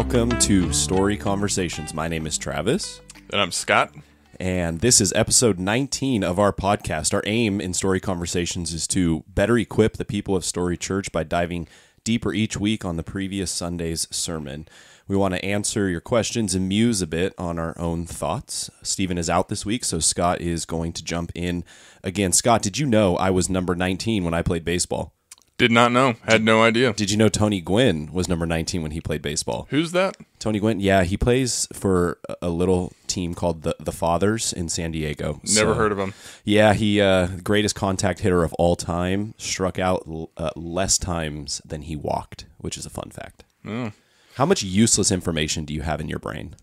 Welcome to Story Conversations. My name is Travis. And I'm Scott. And this is episode 19 of our podcast. Our aim in Story Conversations is to better equip the people of Story Church by diving deeper each week on the previous Sunday's sermon. We want to answer your questions and muse a bit on our own thoughts. Stephen is out this week, so Scott is going to jump in again. Scott, did you know I was number 19 when I played baseball? Did not know. Had no idea. Did you know Tony Gwynn was number 19 when he played baseball? Who's that? Tony Gwynn, yeah, he plays for a little team called the Fathers in San Diego. Never heard of him. Yeah, he greatest contact hitter of all time, struck out less times than he walked, which is a fun fact. Oh. How much useless information do you have in your brain?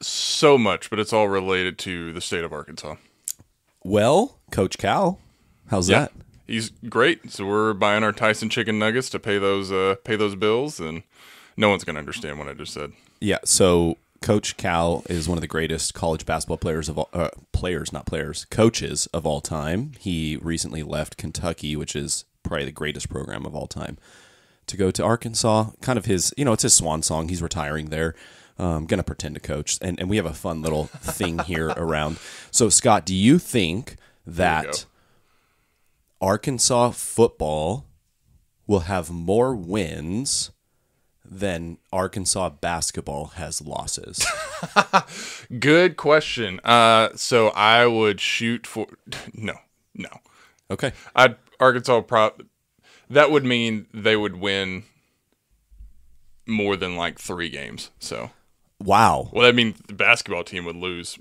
So much, but it's all related to the state of Arkansas. Well, Coach Cal, how's that? He's great. So we're buying our Tyson chicken nuggets to pay those bills, and no one's going to understand what I just said. Yeah, so Coach Cal is one of the greatest college basketball players of all, coaches of all time. He recently left Kentucky, which is probably the greatest program of all time, to go to Arkansas. Kind of his, it's his swan song. He's retiring there. Going to pretend to coach. And we have a fun little thing here around. So, Scott, do you think that Arkansas football will have more wins than Arkansas basketball has losses? Good question. So I would shoot for no. Okay. That would mean they would win more than like 3 games. So wow. Well, that means the basketball team would lose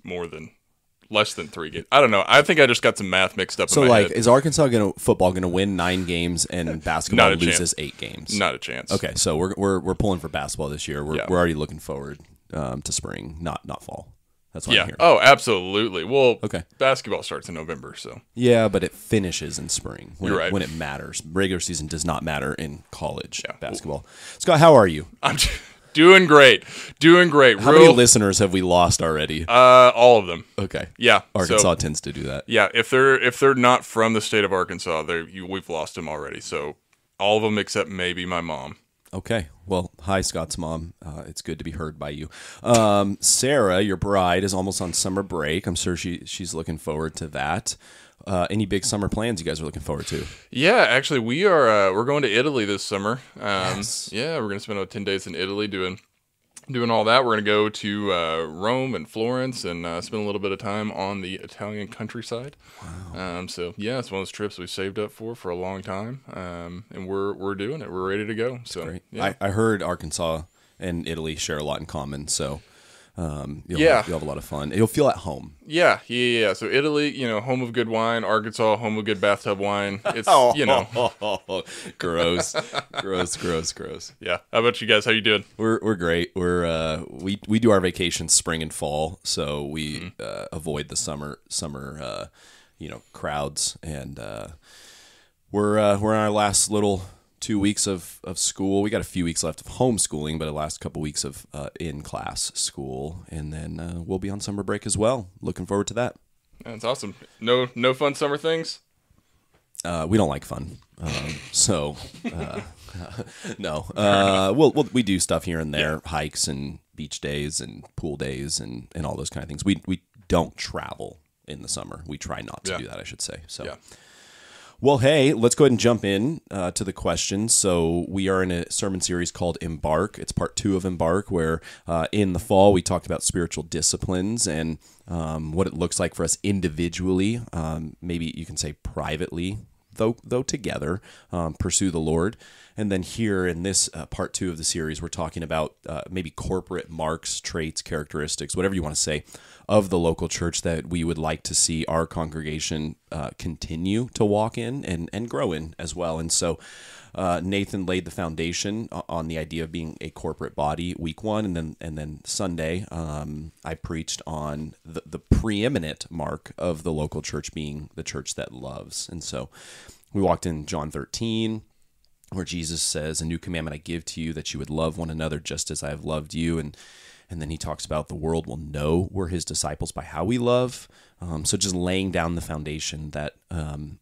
less than 3 games. I don't know. I think I just got some math mixed up. So, in my head. Is Arkansas football gonna win 9 games and basketball loses 8 games? Not a chance. Okay, so we're pulling for basketball this year. We're already looking forward to spring, not fall. That's what I'm hearing. Oh, absolutely. Well, okay. Basketball starts in November, so yeah, but it finishes in spring. You're right. When it matters. Regular season does not matter in college basketball. Scott, how are you? I'm doing great. How many listeners have we lost already? All of them. Okay. Yeah. Arkansas tends to do that. Yeah. If they're not from the state of Arkansas, we've lost them already. So all of them except maybe my mom. Okay. Well, hi, Scott's mom. It's good to be heard by you. Sarah, your bride, is almost on summer break. I'm sure she's looking forward to that. Any big summer plans you guys are looking forward to? Yeah, actually, we're going to Italy this summer. Yes. Yeah, we're going to spend about 10 days in Italy doing all that. We're going to go to Rome and Florence and spend a little bit of time on the Italian countryside. Wow. So yeah, it's one of those trips we saved up for a long time, and we're doing it. We're ready to go. So great. Yeah. I heard Arkansas and Italy share a lot in common, so you'll have a lot of fun. You'll feel at home. Yeah. So Italy, home of good wine. Arkansas, home of good bathtub wine. It's gross. Yeah. How about you guys? How you doing? We're great. We do our vacations spring and fall, so we avoid the summer crowds, and we're in our last little 2 weeks of school. We got a few weeks left of homeschooling, but the last couple weeks of in-class school, and then we'll be on summer break as well. Looking forward to that. That's awesome. No fun summer things? We don't like fun, no. We do stuff here and there, hikes and beach days and pool days and all those kind of things. We don't travel in the summer. We try not to do that, I should say. So. Yeah. Well, hey, let's go ahead and jump in to the questions. So we are in a sermon series called Embark. It's part 2 of Embark, where in the fall we talked about spiritual disciplines and what it looks like for us individually, maybe you can say privately, though together, pursue the Lord. And then here in this part 2 of the series, we're talking about maybe corporate marks, traits, characteristics, whatever you want to say, of the local church that we would like to see our congregation continue to walk in and grow in as well. And so Nathan laid the foundation on the idea of being a corporate body week 1, and then Sunday I preached on the preeminent mark of the local church being the church that loves. And so we walked in John 13, where Jesus says, "A new commandment I give to you, that you would love one another just as I have loved you." And then he talks about the world will know we're his disciples by how we love. So just laying down the foundation that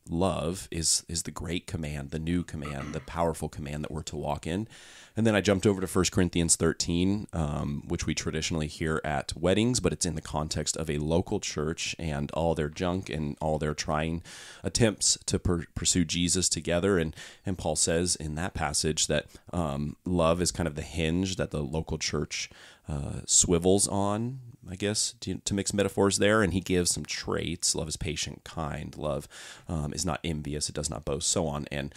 love is the great command, the new command, the powerful command that we're to walk in. And then I jumped over to 1 Corinthians 13, which we traditionally hear at weddings, but it's in the context of a local church and all their junk and all their trying attempts to pursue Jesus together. And Paul says in that passage that love is kind of the hinge that the local church swivels on, I guess, to mix metaphors there. And he gives some traits. Love is patient, kind. Love is not envious. It does not boast, so on and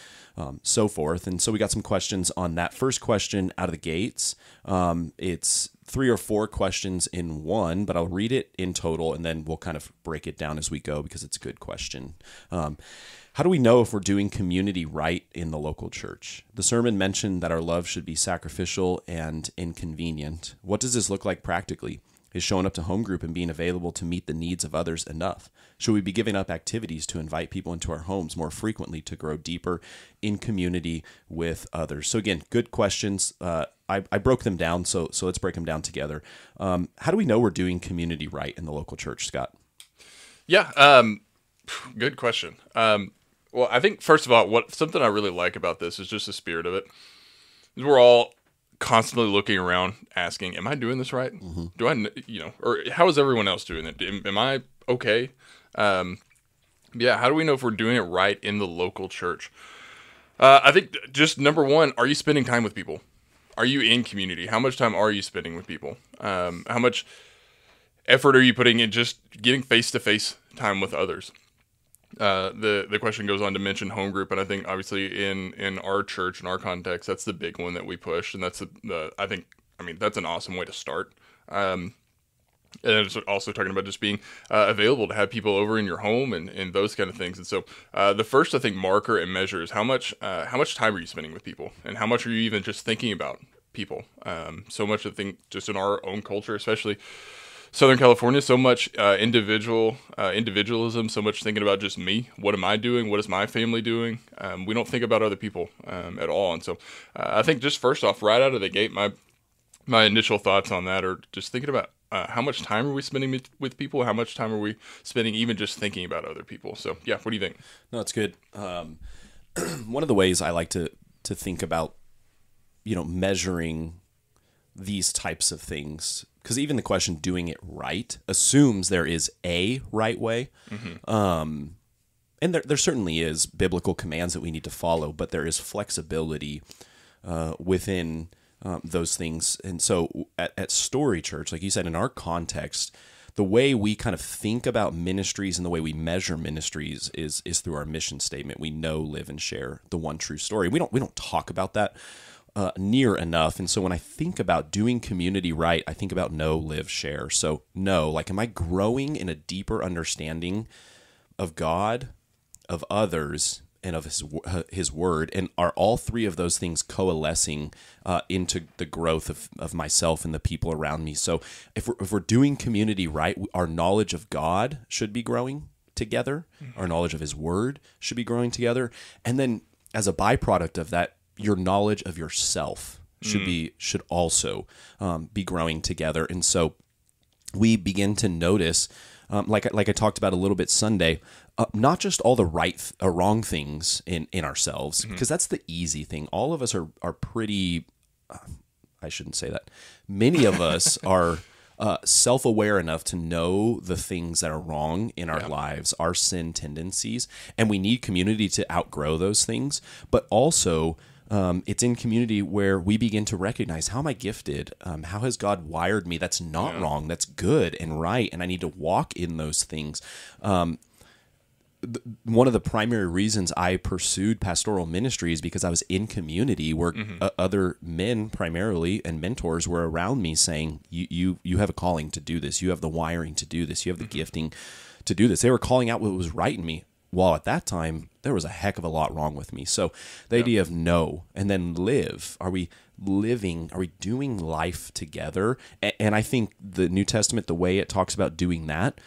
so forth. And so we got some questions on that. First question out of the gates. It's 3 or 4 questions in one, but I'll read it in total, and then we'll kind of break it down as we go because it's a good question. How do we know if we're doing community right in the local church? The sermon mentioned that our love should be sacrificial and inconvenient. What does this look like practically? Is showing up to home group and being available to meet the needs of others enough? Should we be giving up activities to invite people into our homes more frequently to grow deeper in community with others? So again, good questions. I broke them down, so let's break them down together. How do we know we're doing community right in the local church, Scott? Yeah, good question. Well, I think first of all, something I really like about this is just the spirit of it. We're all constantly looking around, asking, "Am I doing this right? Mm-hmm. Do I, or how is everyone else doing it? Am I okay?" Yeah. How do we know if we're doing it right in the local church? I think just number one, are you spending time with people? Are you in community? How much time are you spending with people? How much effort are you putting in just getting face-to-face time with others? The question goes on to mention home group, and I think obviously in our church, in our context, that's the big one that we push, and that's that's an awesome way to start. And it's also talking about just being available to have people over in your home and those kind of things. And so the first, I think, marker and measure is how much time are you spending with people, and how much are you even just thinking about people? So much, I think, just in our own culture, especially Southern California, so much individualism, so much thinking about just me. What am I doing? What is my family doing? We don't think about other people at all. And so I think just first off, right out of the gate, my initial thoughts on that are just thinking about how much time are we spending with people? How much time are we spending even just thinking about other people? So yeah, what do you think? No, it's good. One of the ways I like to think about, measuring these types of things, because even the question doing it right assumes there is a right way. Mm-hmm. And there certainly is biblical commands that we need to follow, but there is flexibility within those things. And so at Story Church, like you said, in our context, the way we kind of think about ministries and the way we measure ministries is through our mission statement. We know, live, and share the one true story. We don't talk about that near enough. And so when I think about doing community right, I think about know, live, share. So know, like, am I growing in a deeper understanding of God, of others, and of his word? And are all three of those things coalescing into the growth of myself and the people around me? So if we're doing community right, our knowledge of God should be growing together. Mm-hmm. Our knowledge of his word should be growing together. And then as a byproduct of that, your knowledge of yourself should also be growing together. And so we begin to notice, like I talked about a little bit Sunday, not just all the right or wrong things in ourselves, mm-hmm. because that's the easy thing. All of us are pretty, I shouldn't say that. Many of us are self-aware enough to know the things that are wrong in our lives, our sin tendencies, and we need community to outgrow those things. But also, it's in community where we begin to recognize, how am I gifted? How has God wired me? That's not wrong. That's good and right, and I need to walk in those things. One of the primary reasons I pursued pastoral ministry is because I was in community where mm-hmm. Other men primarily and mentors were around me saying, you have a calling to do this. You have the wiring to do this. You have the mm-hmm. gifting to do this. They were calling out what was right in me. While at that time, there was a heck of a lot wrong with me. So the idea of know and then live. Are we living? Are we doing life together? And I think the New Testament, the way it talks about doing that,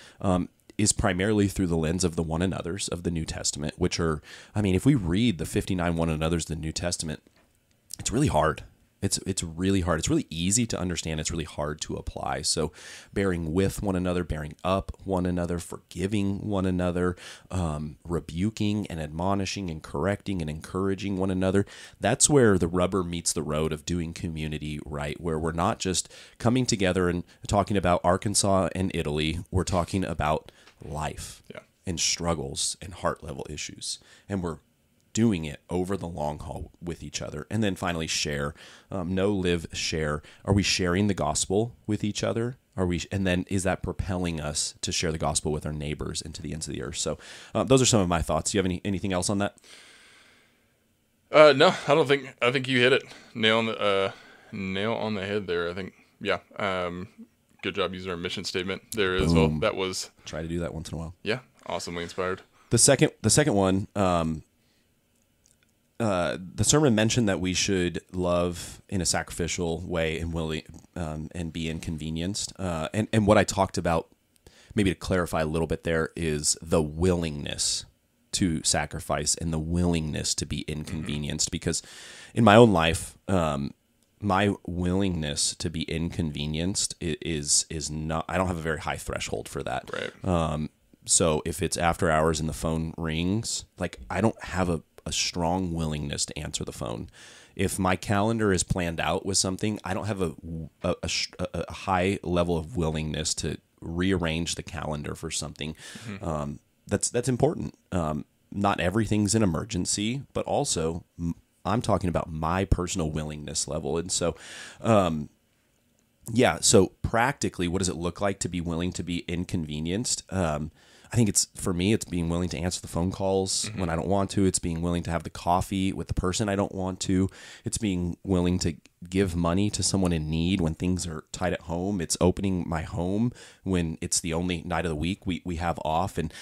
is primarily through the lens of the one another's of the New Testament, which are, if we read the 59 one another's of the New Testament, it's really hard. It's really hard. It's really easy to understand. It's really hard to apply. So bearing with one another, bearing up one another, forgiving one another, rebuking and admonishing and correcting and encouraging one another. That's where the rubber meets the road of doing community right, where we're not just coming together and talking about Arkansas and Italy. We're talking about life and struggles and heart level issues. And we're doing it over the long haul with each other. And then finally, share. Know, live, share. Are we sharing the gospel with each other? And then is that propelling us to share the gospel with our neighbors and to the ends of the earth? So those are some of my thoughts. Do you have anything else on that? No, I don't think. I think you hit it. Nail on the head there. I think. Yeah. Good job using our mission statement there as well. That was. Try to do that once in a while. Yeah. Awesomely inspired. The second one. The sermon mentioned that we should love in a sacrificial way and willing and be inconvenienced. And what I talked about, maybe to clarify a little bit there, is the willingness to sacrifice and the willingness to be inconvenienced. Because in my own life, my willingness to be inconvenienced is not. I don't have a very high threshold for that. Right. So if it's after hours and the phone rings, like I don't have a strong willingness to answer the phone. If my calendar is planned out with something, I don't have a high level of willingness to rearrange the calendar for something. That's important. Not everything's an emergency, but also I'm talking about my personal willingness level. And so, so practically, what does it look like to be willing to be inconvenienced? I think for me, it's being willing to answer the phone calls when I don't want to. It's being willing to have the coffee with the person I don't want to. It's being willing to give money to someone in need when things are tight at home. It's opening my home when it's the only night of the week we have off and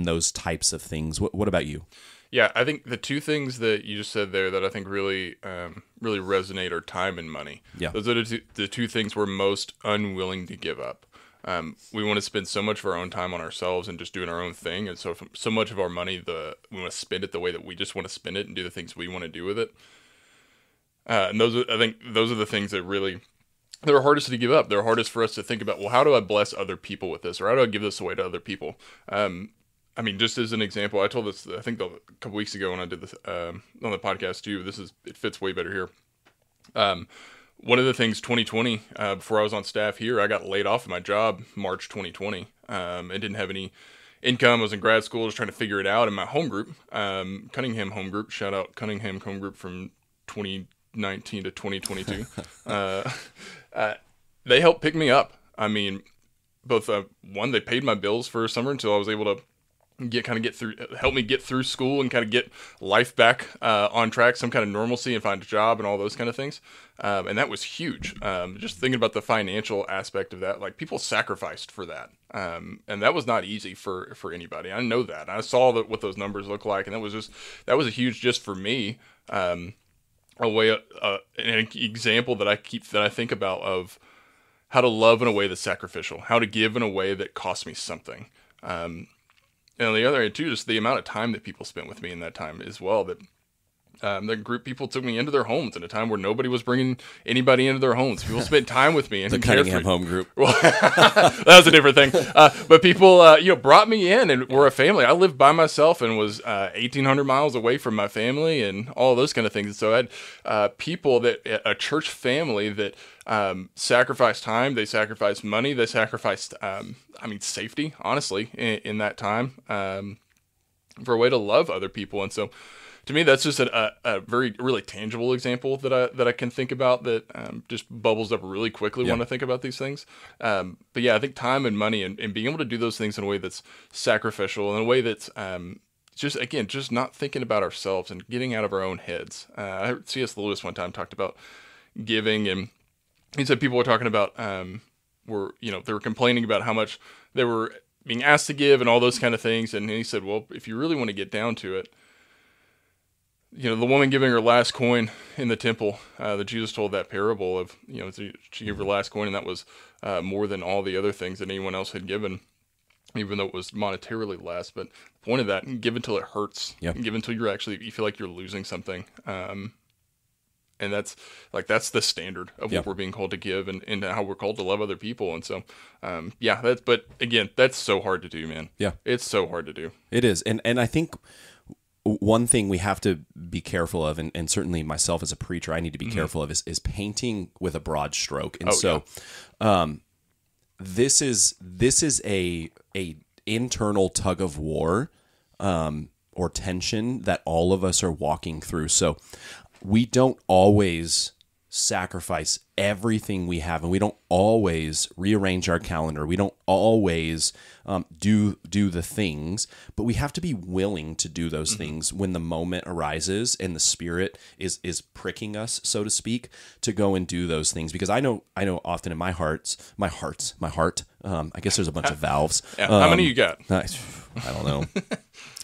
those types of things. What about you? Yeah, I think the two things that you just said there that I think really resonate are time and money. Yeah. Those are the two things we're most unwilling to give up. We want to spend so much of our own time on ourselves and just doing our own thing. And so much of our money, we want to spend it the way that we just want to spend it and do the things we want to do with it. And I think those are the things that they're hardest to give up. They're hardest for us to think about, well, how do I bless other people with this? Or how do I give this away to other people? I mean, just as an example, I told this, I think a couple weeks ago when I did this on the podcast too, it fits way better here. One of the things 2020, before I was on staff here, I got laid off of my job March 2020. I didn't have any income. I was in grad school, just trying to figure it out. And my home group, Cunningham Home Group, shout out Cunningham Home Group from 2019 to 2022. They helped pick me up. I mean, both one, they paid my bills for summer until I was able to help me get through school and kind of get life back on track, some kind of normalcy, and find a job and all those kind of things. And that was huge. Just thinking about the financial aspect of that, like people sacrificed for that. And that was not easy for anybody. I know that. I saw what those numbers look like, and that was a huge, just for me, an example that I think about of how to love in a way that's sacrificial, how to give in a way that costs me something. And on the other hand, too, just the amount of time that people spent with me in that time as well. That the group people took me into their homes at a time where nobody was bringing anybody into their homes. People spent time with me. And the Cunningham Home Group. Well, that was a different thing. But people, brought me in and were a family. I lived by myself and was 1,800 miles away from my family and all those kind of things. And so I had people a church family that sacrificed time. They sacrificed money. They sacrificed, safety, honestly, in that time for a way to love other people. And so to me, that's just a very, really tangible example that I can think about that just bubbles up really quickly when I think about these things. But yeah, I think time and money and being able to do those things in a way that's sacrificial, in a way that's just not thinking about ourselves and getting out of our own heads. I heard C.S. Lewis one time talked about giving, and he said people were talking about they were complaining about how much they were being asked to give and all those kind of things. And he said, well, if you really want to get down to it, the woman giving her last coin in the temple, that Jesus told that parable of, she gave her last coin, and that was more than all the other things that anyone else had given, even though it was monetarily less. But the point of that, give until it hurts. Yep. Give until you feel like you're losing something. And that's the standard of what we're being called to give, and how we're called to love other people. And so, but again, that's so hard to do, man. Yeah. It's so hard to do. It is. And I think one thing we have to be careful of, and certainly myself as a preacher, I need to be careful of, is painting with a broad stroke. And this is a internal tug of war, or tension that all of us are walking through. So we don't always sacrifice everything we have, and we don't always rearrange our calendar. We don't always do the things, but we have to be willing to do those things when the moment arises and the Spirit is pricking us, so to speak, to go and do those things. Because I know often in my heart. I guess there's a bunch of valves. Yeah. How many you got? I don't know.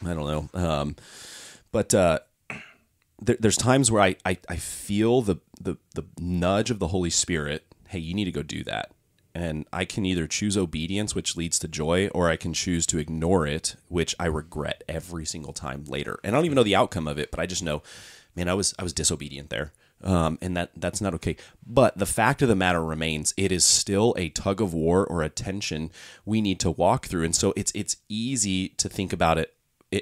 I don't know. But there's times where I feel the nudge of the Holy Spirit. Hey, you need to go do that. And I can either choose obedience, which leads to joy, or I can choose to ignore it, which I regret every single time later. And I don't even know the outcome of it, but I just know, man, I was disobedient there. And that's not okay. But the fact of the matter remains, it is still a tug of war or a tension we need to walk through. And so it's easy to think about it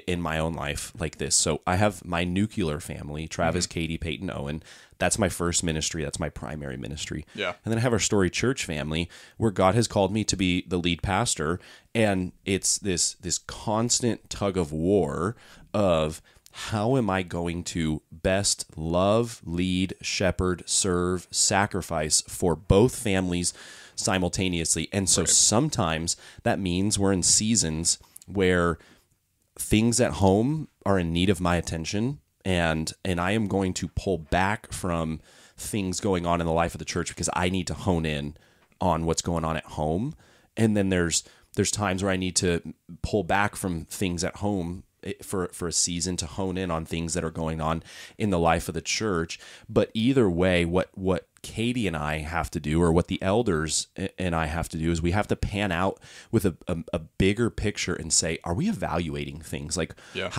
in my own life like this. So I have my nuclear family, Travis, Katie, Peyton, Owen. That's my first ministry. That's my primary ministry. Yeah. And then I have our Story Church family, where God has called me to be the lead pastor. And it's this constant tug of war of, how am I going to best love, lead, shepherd, serve, sacrifice for both families simultaneously? And so sometimes that means we're in seasons where things at home are in need of my attention, and I am going to pull back from things going on in the life of the church because I need to hone in on what's going on at home. And then there's times where I need to pull back from things at home for a season to hone in on things that are going on in the life of the church. But either way, what Katie and I have to do, or what the elders and I have to do, is we have to pan out with a bigger picture and say, are we evaluating things? Like,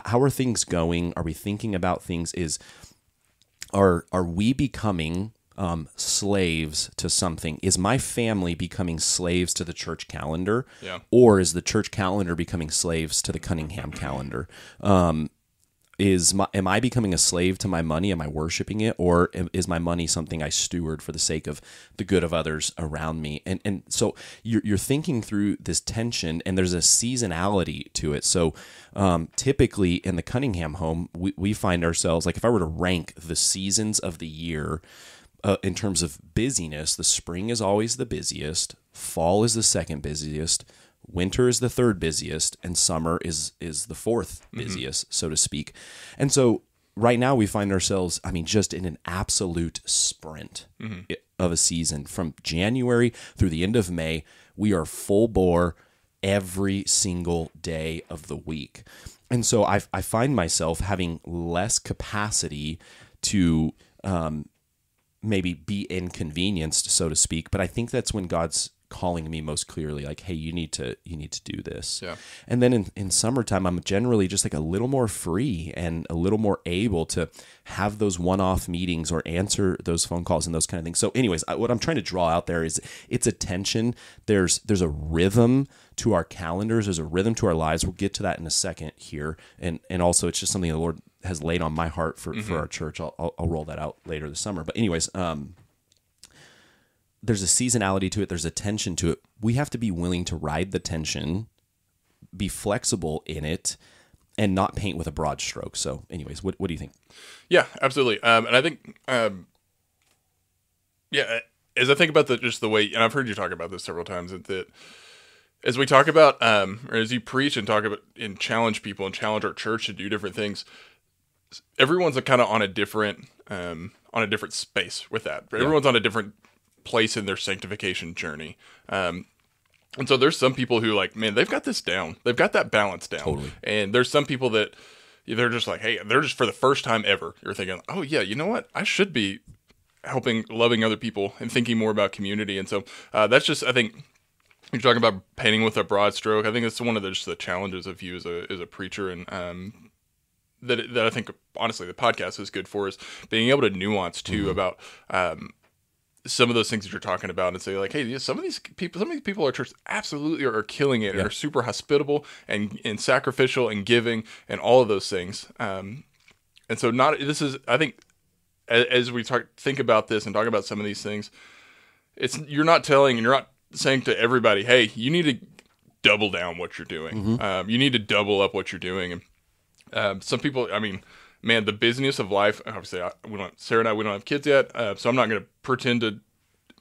how are things going? Are we thinking about things? Are we becoming slaves to something? Is my family becoming slaves to the church calendar? Yeah. Or is the church calendar becoming slaves to the Cunningham calendar? Am I becoming a slave to my money? Am I worshiping it? Or is my money something I steward for the sake of the good of others around me? And so you're thinking through this tension, and there's a seasonality to it. So typically in the Cunningham home, we find ourselves, like, if I were to rank the seasons of the year, in terms of busyness, the spring is always the busiest, fall is the second busiest, winter is the third busiest, and summer is the fourth busiest, so to speak. And so right now we find ourselves, just in an absolute sprint of a season. From January through the end of May, we are full bore every single day of the week. And so I find myself having less capacity to maybe be inconvenienced, so to speak. But I think that's when God's calling me most clearly, like, hey, you need to do this. Yeah. And then in summertime, I'm generally just like a little more free and a little more able to have those one-off meetings or answer those phone calls and those kind of things. So anyways, what I'm trying to draw out there is it's a tension. There's a rhythm to our calendars. There's a rhythm to our lives. We'll get to that in a second here. And also it's just something the Lord has laid on my heart for our church. I'll roll that out later this summer. But anyways, there's a seasonality to it. There's a tension to it. We have to be willing to ride the tension, be flexible in it, and not paint with a broad stroke. So anyways, what do you think? Yeah, absolutely. And I think, as I think about just the way, and I've heard you talk about this several times, that as we talk about, or as you preach and talk about and challenge people and challenge our church to do different things, everyone's kind of on a different space with that. Everyone's on a different place in their sanctification journey. And so there's some people who, like, man, they've got this down. They've got that balance down. Totally. And there's some people that they're just like, hey, they're just, for the first time ever, you're thinking, oh yeah, you know what? I should be loving other people and thinking more about community. And so that's just, I think, you're talking about painting with a broad stroke. I think it's one of the challenges of you as a preacher, and that I think honestly the podcast is good for is being able to nuance too about some of those things that you're talking about and say like, hey, some of these people at church absolutely are killing it and are super hospitable and sacrificial and giving and all of those things. And so I think as we think about this and talk about some of these things, you're not saying to everybody, hey, you need to double down what you're doing. You need to double up what you're doing. And some people, I mean, man, the busyness of life. Obviously, Sarah and I, we don't have kids yet, so I'm not going to pretend to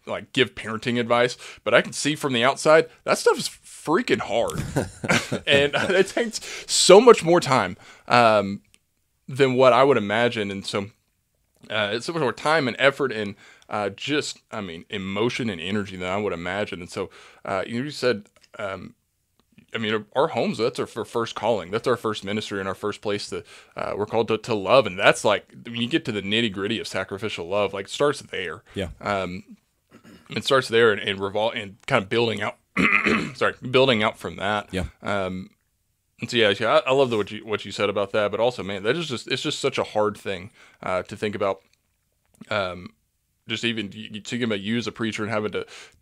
like give parenting advice. But I can see from the outside that stuff is freaking hard, and it takes so much more time than what I would imagine. And so it's so much more time and effort and emotion and energy than I would imagine. And so you said. Our homes, that's our first calling. That's our first ministry and our first place that we're called to love. And that's like, when you get to the nitty gritty of sacrificial love, like it starts there. Yeah. It starts there and kind of building out, building out from that. Yeah. And so, I love what you said about that, but also, man, it's just such a hard thing to think about. Just even thinking about you as a preacher and having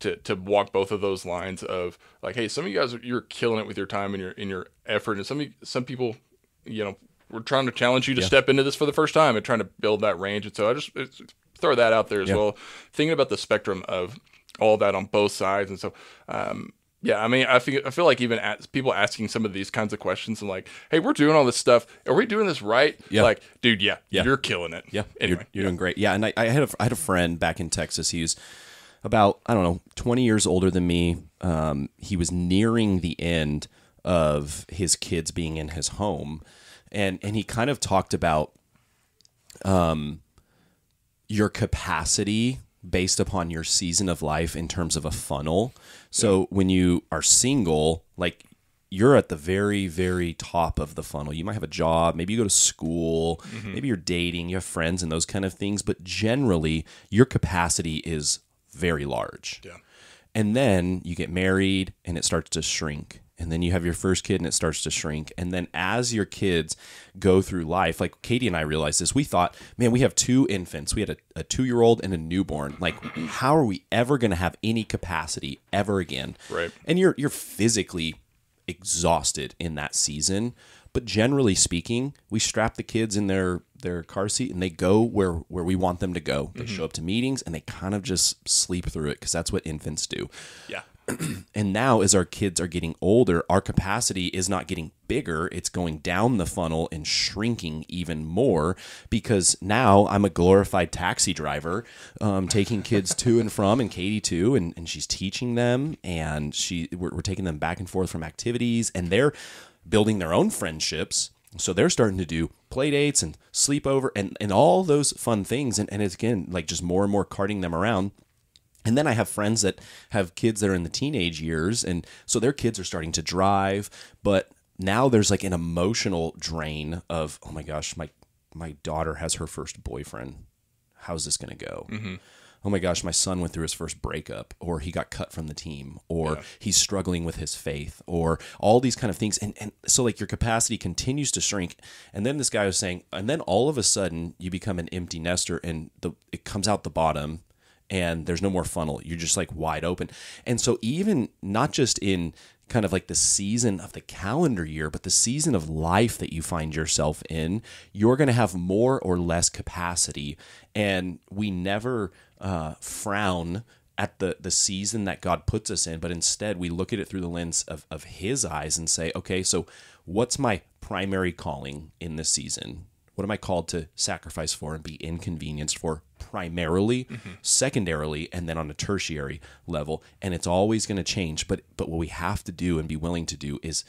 to walk both of those lines of like, hey, some of you guys you're killing it with your time and your effort, and some people, we're trying to challenge you to step into this for the first time and trying to build that range. And so I just throw that out there as well, thinking about the spectrum of all that on both sides. And so, I feel like even people asking some of these kinds of questions and like, hey, we're doing all this stuff. Are we doing this right? Yeah. Like, dude, you're killing it. Yeah. Anyway, you're doing great. Yeah. And I had a friend back in Texas. He was about, 20 years older than me. He was nearing the end of his kids being in his home. And he kind of talked about, your capacity based upon your season of life in terms of a funnel. So when you are single, like you're at the very, very top of the funnel. You might have a job, maybe you go to school, maybe you're dating, you have friends and those kind of things, but generally your capacity is very large. Yeah. And then you get married and it starts to shrink. And then you have your first kid and it starts to shrink. And then as your kids go through life, like Katie and I realized this, we thought, man, we have two infants. We had a 2-year-old and a newborn. Like, how are we ever going to have any capacity ever again? Right. And you're physically exhausted in that season. But generally speaking, we strap the kids in their car seat and they go where we want them to go. They show up to meetings and they kind of just sleep through it because that's what infants do. Yeah. And now as our kids are getting older, our capacity is not getting bigger. It's going down the funnel and shrinking even more because now I'm a glorified taxi driver, taking kids to and from, and Katie too, and she's teaching them, and we're taking them back and forth from activities, and they're building their own friendships. So they're starting to do play dates and sleepover and all those fun things. And it's, again, like just more and more carting them around. And then I have friends that have kids that are in the teenage years, and so their kids are starting to drive, but now there's like an emotional drain of, oh my gosh, my daughter has her first boyfriend. How's this going to go? Mm-hmm. Oh my gosh, my son went through his first breakup, or he got cut from the team, or he's struggling with his faith, or all these kind of things. And so like your capacity continues to shrink. And then this guy was saying, and then all of a sudden you become an empty nester and it comes out the bottom. And there's no more funnel. You're just like wide open. And so even not just in kind of like the season of the calendar year, but the season of life that you find yourself in, you're going to have more or less capacity. And we never frown at the season that God puts us in, but instead we look at it through the lens of his eyes and say, okay, so what's my primary calling in this season? What am I called to sacrifice for and be inconvenienced for primarily, secondarily, and then on a tertiary level? And it's always going to change. But what we have to do and be willing to do is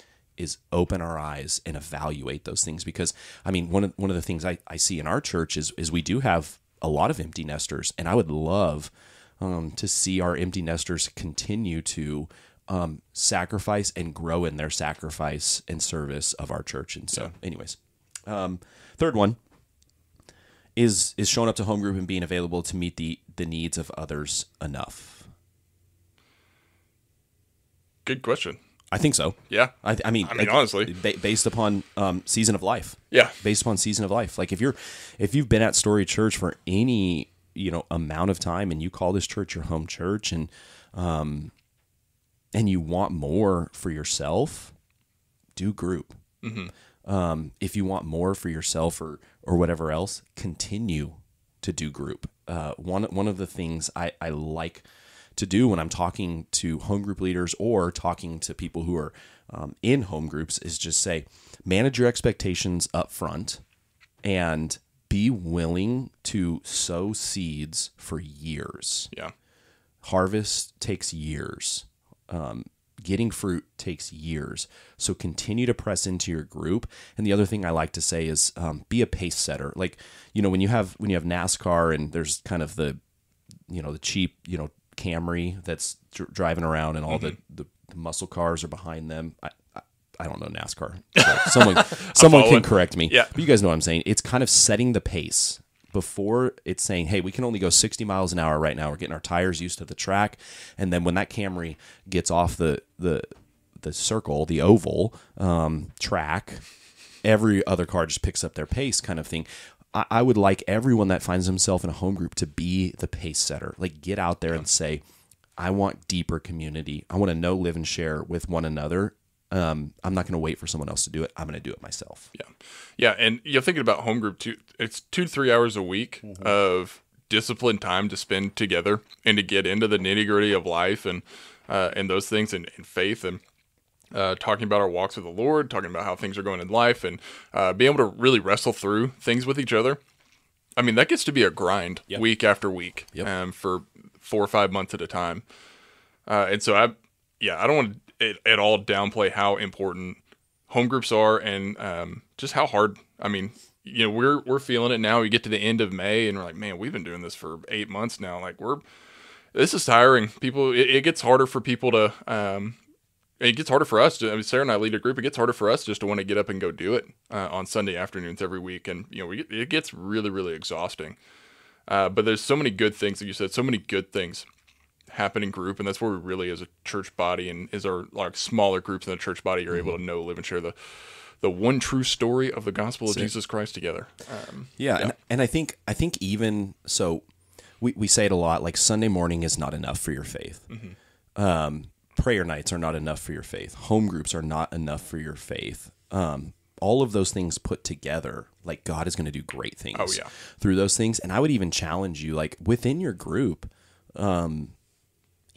open our eyes and evaluate those things. Because, I mean, one of the things I see in our church is we do have a lot of empty nesters. And I would love to see our empty nesters continue to sacrifice and grow in their sacrifice and service of our church. And so, anyways. Third one is showing up to home group and being available to meet the needs of others enough. Good question. I think so. Yeah. I mean, honestly, based upon season of life. Yeah. Based upon season of life. Like if you've been at Story Church for any amount of time, and you call this church your home church, and you want more for yourself, do group. Mm-hmm. If you want more for yourself or whatever else, continue to do group. One of the things I like to do when I'm talking to home group leaders or talking to people who are in home groups is just say, manage your expectations up front and be willing to sow seeds for years. Yeah. Harvest takes years. Getting fruit takes years. So continue to press into your group. And the other thing I like to say is be a pace setter. Like, when you have NASCAR and there's kind of the cheap, Camry that's driving around and all the muscle cars are behind them. I don't know NASCAR. So someone can correct me. Yeah. But you guys know what I'm saying. It's kind of setting the pace before it's saying, hey, we can only go 60 miles an hour right now. We're getting our tires used to the track. And then when that Camry gets off the circle, the oval track, every other car just picks up their pace kind of thing. I would like everyone that finds himself in a home group to be the pace setter. Like get out there and say, I want deeper community. I want to know, live, and share with one another. I'm not going to wait for someone else to do it. I'm going to do it myself. Yeah. Yeah. And you're thinking about home group too. It's 2 to 3 hours a week of disciplined time to spend together and to get into the nitty gritty of life and those things and faith and talking about our walks with the Lord, talking about how things are going in life and being able to really wrestle through things with each other. I mean, that gets to be a grind week after week for 4 or 5 months at a time. And so I don't want to at all downplay how important home groups are and just how hard. I mean, we're feeling it now. We get to the end of May and we're like, man, we've been doing this for 8 months now. Like this is tiring. People, it gets harder for people to, it gets harder for us to, Sarah and I lead a group. It gets harder for us just to want to get up and go do it on Sunday afternoons every week. And, it gets really, really exhausting. But there's so many good things, like you said, so many good things happen in group. And that's where we really, as a church body and as our smaller groups in the church body, are able to know, live, and share the one true story of the gospel of Jesus Christ together. And I think even so, we say it a lot, like Sunday morning is not enough for your faith. Mm-hmm. Prayer nights are not enough for your faith. Home groups are not enough for your faith. All of those things put together, like God is going to do great things through those things. And I would even challenge you, like within your group,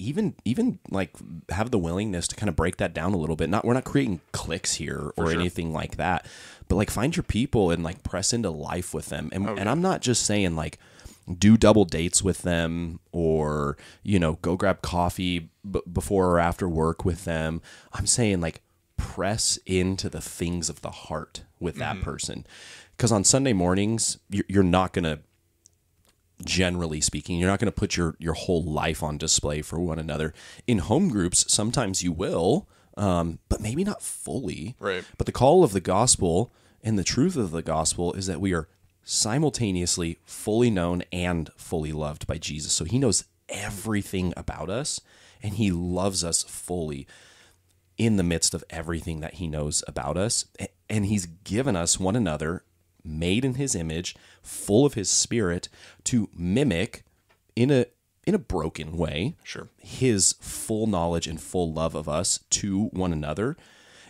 even like have the willingness to kind of break that down a little bit. We're not creating cliques here or anything like that, but like find your people and like press into life with them. And I'm not just saying like do double dates with them or, go grab coffee before or after work with them. I'm saying like press into the things of the heart with that person. Because on Sunday mornings, you're not going to, generally speaking, you're not going to put your whole life on display for one another. In home groups, sometimes you will, but maybe not fully. Right. But the call of the gospel and the truth of the gospel is that we are simultaneously fully known and fully loved by Jesus. So he knows everything about us and he loves us fully in the midst of everything that he knows about us. And he's given us one another made in his image, full of his spirit to mimic in a broken way, his full knowledge and full love of us to one another.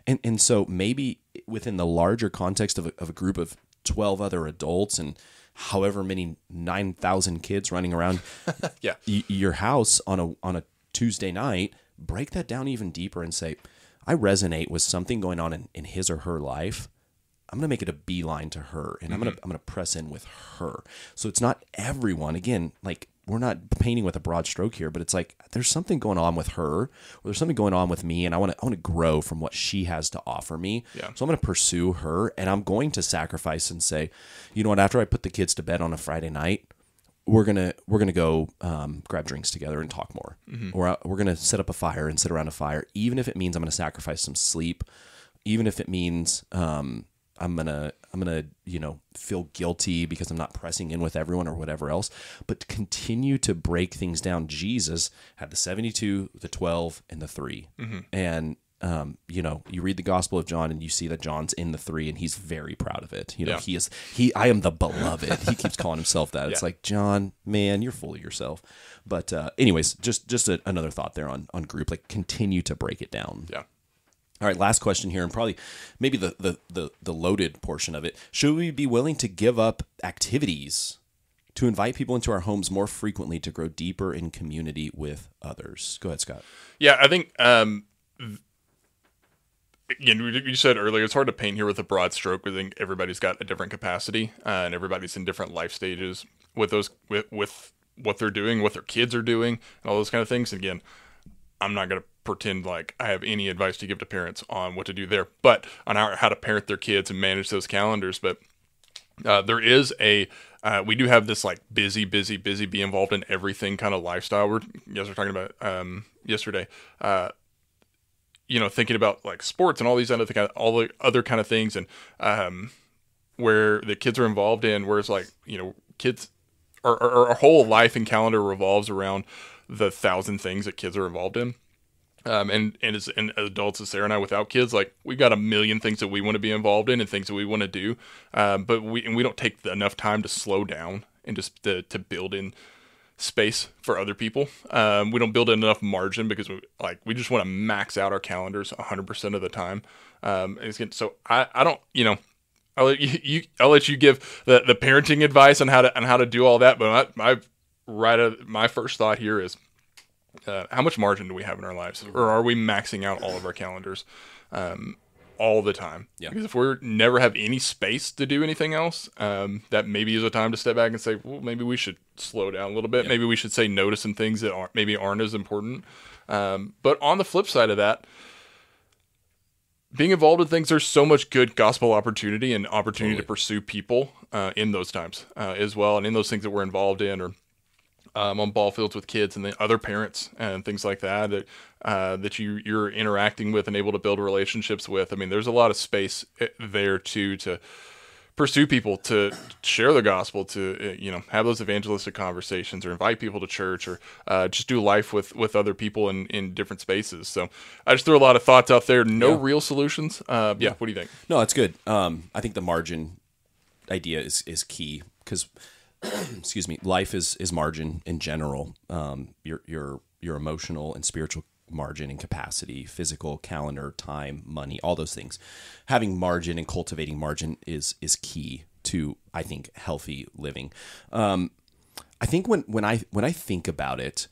And so maybe within the larger context of a group of 12 other adults and however many 9,000 kids running around your house on a Tuesday night, break that down even deeper and say, I resonate with something going on in his or her life. I'm going to make it a beeline to her, and I'm going to press in with her. So it's not everyone. Again, like we're not painting with a broad stroke here, but it's like there's something going on with her, or there's something going on with me, and I want to grow from what she has to offer me. Yeah. So I'm going to pursue her, and I'm going to sacrifice and say, you know what? After I put the kids to bed on a Friday night, we're gonna go grab drinks together and talk more, or we're gonna set up a fire and sit around a fire, even if it means I'm gonna sacrifice some sleep, even if it means I'm gonna feel guilty because I'm not pressing in with everyone or whatever else, but continue to break things down. Jesus had the 72, the 12, and the 3, and you read the Gospel of John and you see that John's in the 3 and he's very proud of it. I am the beloved. He keeps calling himself that. It's like, John, man, you're full of yourself. But anyways, just another thought there on group, like continue to break it down. Yeah. All right, last question here, and probably maybe the loaded portion of it. Should we be willing to give up activities to invite people into our homes more frequently to grow deeper in community with others? Go ahead, Scott. Yeah, I think, again, you said earlier, it's hard to paint here with a broad stroke. I think everybody's got a different capacity, and everybody's in different life stages with those, with what they're doing, what their kids are doing, and all those kind of things. And again, I'm not going to pretend like I have any advice to give to parents on what to do there, but on how to parent their kids and manage those calendars. But there is we do have this like busy, be involved in everything kind of lifestyle. We're talking about yesterday. Thinking about like sports and all these all the other kind of things, and where the kids are involved in. Whereas like kids, our whole life and calendar revolves around the 1,000 things that kids are involved in. And as adults, as Sarah and I, without kids, like we've got a million things that we want to be involved in and things that we want to do, but we don't take enough time to slow down and just to build in space for other people. We don't build in enough margin because we just want to max out our calendars 100% of the time. So I don't, I'll let you give the parenting advice on how to do all that. But my first thought here is, how much margin do we have in our lives, or are we maxing out all of our calendars all the time? Yeah. Because if we never have any space to do anything else, that maybe is a time to step back and say, well, maybe we should slow down a little bit. Yeah. Maybe we should say no to some things that aren't as important. But on the flip side of that, being involved in things, there's so much good gospel opportunity and opportunity to pursue people in those times as well, and in those things that we're involved in, or on ball fields with kids and the other parents and things like that you're interacting with and able to build relationships with. I mean, there's a lot of space there too to pursue people, to share the gospel, to have those evangelistic conversations, or invite people to church, or just do life with other people in different spaces. So I just threw a lot of thoughts out there. No real solutions. What do you think? No, that's good. I think the margin idea is key, because excuse me, life is margin in general. Your emotional and spiritual margin and capacity, physical, calendar, time, money, all those things. Having margin and cultivating margin is key to, I think, healthy living. I think when I think about it,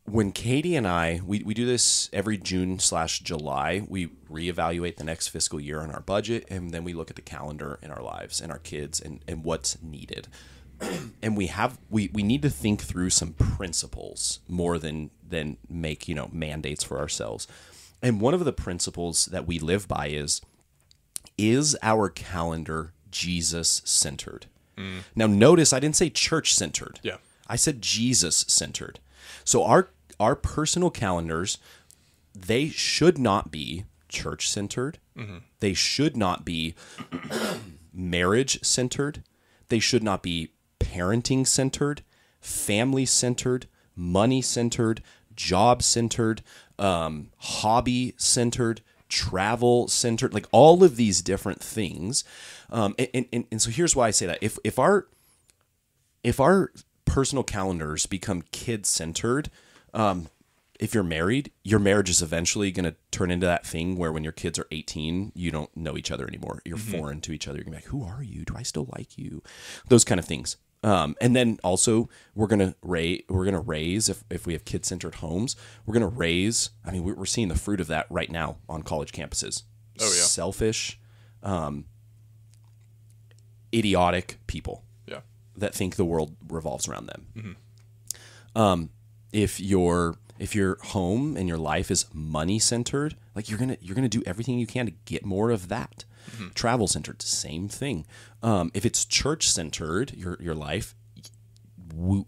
when Katie and I, we do this every June/July, we reevaluate the next fiscal year on our budget, and then we look at the calendar in our lives and our kids and what's needed. And we need to think through some principles more than make, mandates for ourselves. And one of the principles that we live by is our calendar Jesus-centered? Now notice I didn't say church-centered. Yeah. I said Jesus-centered. So our personal calendars, they should not be church-centered. Mm-hmm. They should not be marriage-centered. They should not be parenting-centered, family-centered, money-centered, job-centered, hobby-centered, travel-centered, like all of these different things. And so here's why I say that. If our personal calendars become kid-centered, if you're married, your marriage is eventually going to turn into that thing where when your kids are 18, you don't know each other anymore. You're foreign to each other. You're going to be like, who are you? Do I still like you? Those kind of things. And then also we're going to raise, if we have kid-centered homes, we're going to raise, I mean, we're seeing the fruit of that right now on college campuses. Oh, yeah. Selfish, idiotic people. Yeah. That think the world revolves around them. Mm-hmm. If your home and your life is money centered, like you're gonna do everything you can to get more of that. Mm-hmm. Travel centered, same thing. If it's church centered, your life,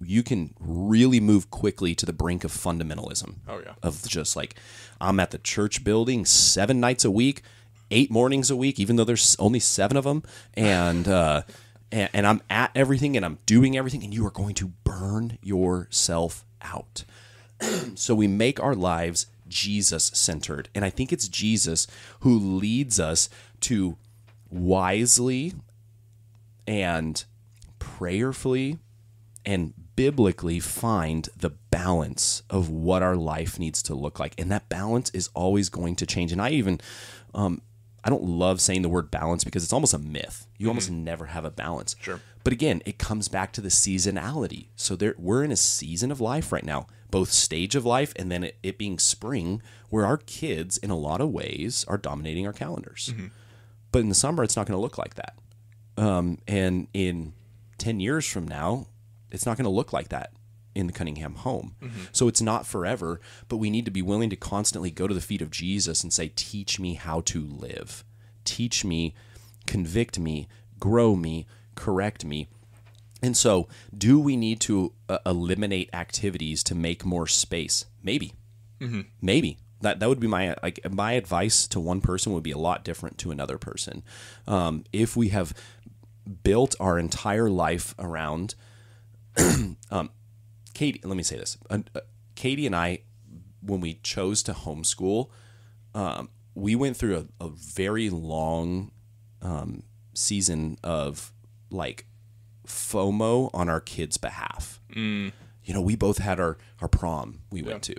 you can really move quickly to the brink of fundamentalism. Oh yeah, of just like, I'm at the church building 7 nights a week, 8 mornings a week, even though there's only 7 of them, and I'm at everything and I'm doing everything, and you are going to burn yourself out. So we make our lives Jesus centered. And I think it's Jesus who leads us to wisely and prayerfully and biblically find the balance of what our life needs to look like. And that balance is always going to change. And I don't love saying the word balance because it's almost a myth. You almost never have a balance. Sure. But again, it comes back to the seasonality. So we're in a season of life right now, both stage of life and then it being spring, where our kids, in a lot of ways, are dominating our calendars. But in the summer, it's not going to look like that. And in 10 years from now, it's not going to look like that in the Cunningham home. So it's not forever, but we need to be willing to constantly go to the feet of Jesus and say, teach me how to live. Teach me, convict me, grow me, correct me. And so do we need to eliminate activities to make more space? Maybe. Maybe. That would be my advice to one person would be a lot different to another person. If we have built our entire life around Katie, let me say this. Katie and I, when we chose to homeschool, we went through a very long season of like FOMO on our kids' behalf. You know, we both had our prom we went to.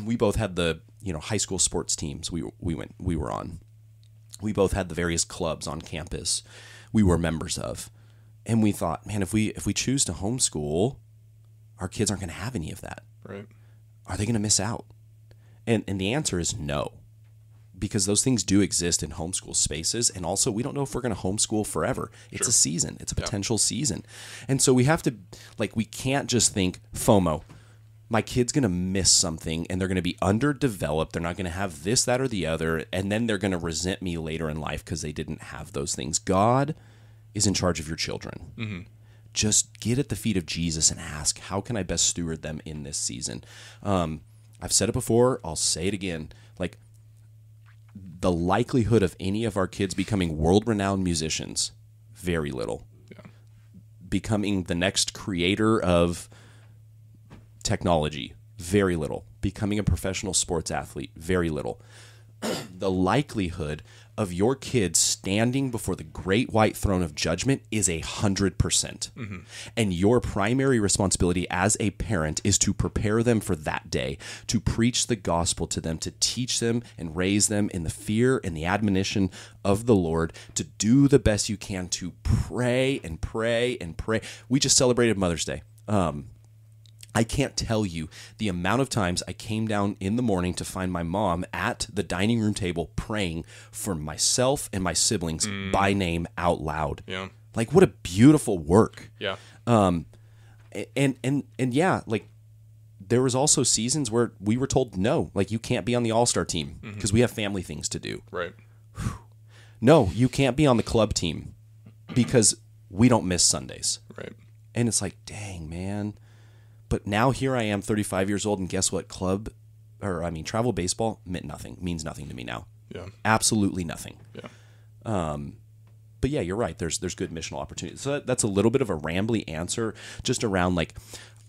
We both had the high school sports teams we were on. We both had the various clubs on campus we were members of. And we thought, man, if we choose to homeschool, our kids aren't going to have any of that. Right. Are they going to miss out? And the answer is no, because those things do exist in homeschool spaces. And also, we don't know if we're going to homeschool forever. It's a season. It's a potential season. And so we have to, we can't just think FOMO. My kid's going to miss something and they're going to be underdeveloped. They're not going to have this, that, or the other. And then they're going to resent me later in life because they didn't have those things. God is in charge of your children. Just get at the feet of Jesus and ask, how can I best steward them in this season? I've said it before. I'll say it again. The likelihood of any of our kids becoming world-renowned musicians, very little. Becoming the next creator of technology, very little. Becoming a professional sports athlete, very little. The likelihood of your kids standing before the great white throne of judgment is 100%. And your primary responsibility as a parent is to prepare them for that day, to preach the gospel to them, to teach them and raise them in the fear and the admonition of the Lord, to do the best you can, to pray and pray and pray. We just celebrated Mother's Day. I can't tell you the amount of times I came down in the morning to find my mom at the dining room table praying for myself and my siblings by name out loud. Yeah. What a beautiful work. Yeah. And yeah, there was also seasons where we were told, no, you can't be on the all-star team because we have family things to do. Right. No, you can't be on the club team because we don't miss Sundays. Right. And it's dang, man. But now here I am, 35 years old, and guess what? Travel baseball means nothing to me now. Yeah. Absolutely nothing. Yeah. But yeah, you're right. There's good missional opportunities. So that's a little bit of a rambly answer just around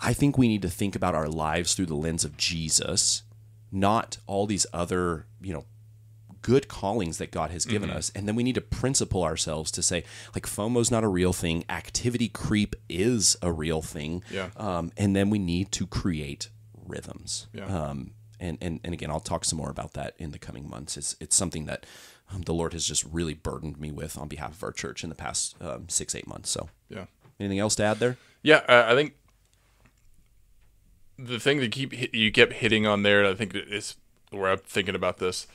I think we need to think about our lives through the lens of Jesus, not all these other, good callings that God has given us. And then we need to principle ourselves to say, FOMO's not a real thing. Activity creep is a real thing. Yeah. And then we need to create rhythms. Yeah. And again, I'll talk some more about that in the coming months. It's something that the Lord has just really burdened me with on behalf of our church in the past 6-8 months. So yeah. Anything else to add there? Yeah. I think the thing that you kept hitting on there, and I think is where I'm thinking about this,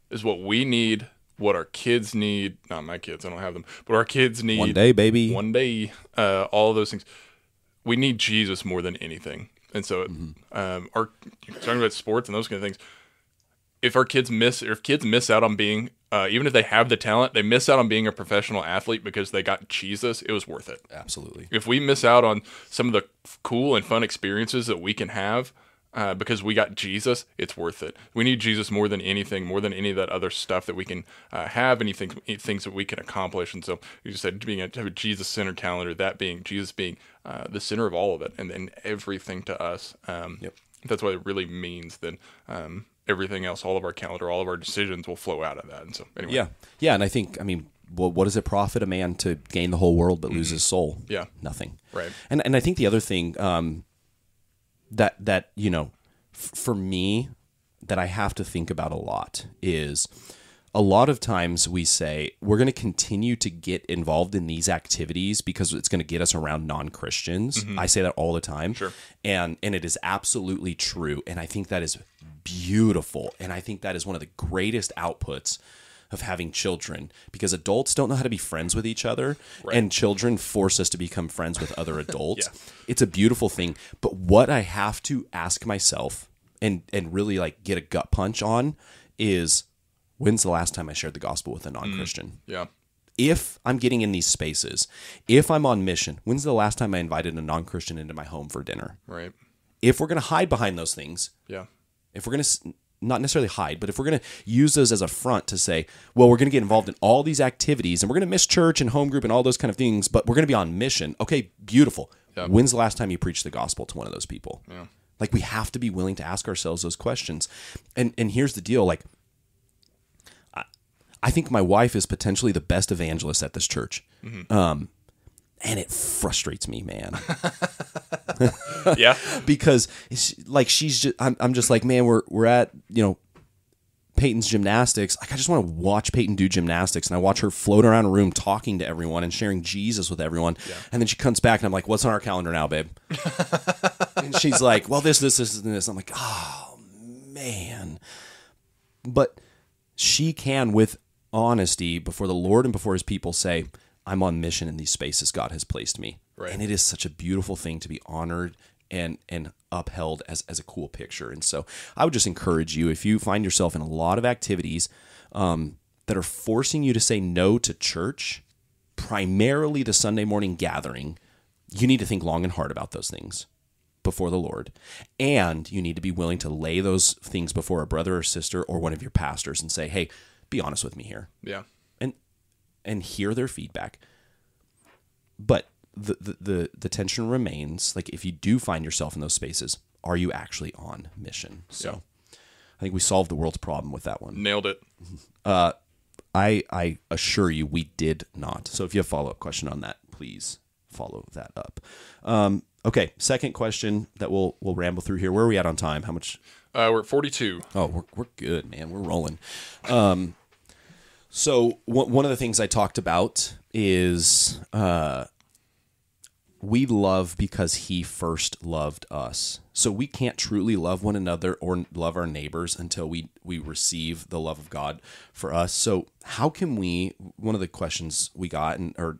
is what we need, what our kids need. Not my kids, I don't have them, but our kids need. One day, baby. One day, all of those things. We need Jesus more than anything. And so, our talking about sports and those kind of things. If kids miss out on being, even if they have the talent, they miss out on being a professional athlete because they got Jesus, it was worth it. Absolutely. If we miss out on some of the cool and fun experiences that we can have, because we got Jesus, it's worth it. We need Jesus more than anything, more than any of that other stuff that we can have, things that we can accomplish. And so you just said to have a Jesus-centered calendar, that being Jesus being the center of all of it, and then everything to us. Yep. That's what it really means. Then everything else, all of our calendar, all of our decisions will flow out of that. And so anyway. Yeah. And I think, I mean, well, what does it profit a man to gain the whole world but lose his soul? Yeah. Nothing. Right. And I think the other thing that you know, for me, that I have to think about a lot is a lot of times we say we're going to continue to get involved in these activities because it's going to get us around non-Christians. I say that all the time. Sure. And it is absolutely true. And I think that is beautiful. And I think that is one of the greatest outputs of having children, because adults don't know how to be friends with each other, and children force us to become friends with other adults. It's a beautiful thing. But what I have to ask myself and really like get a gut punch on is, when's the last time I shared the gospel with a non-Christian? Yeah. If I'm getting in these spaces, if I'm on mission, when's the last time I invited a non-Christian into my home for dinner? Right. If we're going to hide behind those things, if we're going to not necessarily hide, but if we're going to use those as a front to say, well, we're going to get involved in all these activities and we're going to miss church and home group and all those kind of things, but we're going to be on mission. Okay, beautiful. Yeah. When's the last time you preached the gospel to one of those people? Yeah. Like, we have to be willing to ask ourselves those questions. And here's the deal. Like, I think my wife is potentially the best evangelist at this church. And it frustrates me, man. Yeah. Because she's just, I'm just like, man, we're at, Peyton's gymnastics. Like, I just want to watch Peyton do gymnastics, and I watch her float around a room talking to everyone and sharing Jesus with everyone. Yeah. And then she comes back and I'm like, what's on our calendar now, babe? And she's like, well, this, and this. I'm like, oh man. But she can, with honesty before the Lord and before his people, say, I'm on mission in these spaces God has placed me. Right. And it is such a beautiful thing to be honored and upheld as a cool picture. And so I would just encourage you, if you find yourself in a lot of activities that are forcing you to say no to church, primarily the Sunday morning gathering, you need to think long and hard about those things before the Lord. And you need to be willing to lay those things before a brother or sister or one of your pastors and say, hey, be honest with me here. Yeah. And hear their feedback. But the tension remains. Like, if you do find yourself in those spaces, are you actually on mission? So I think we solved the world's problem with that one. Nailed it. I assure you we did not. So if you have a follow-up question on that, please follow that up. Okay, second question that we'll ramble through here. Where are we at on time? How much? We're at 42. Oh, we're good, man. We're rolling. So one of the things I talked about is we love because he first loved us. So we can't truly love one another or love our neighbors until we receive the love of God for us. So how can we, one of the questions we got, or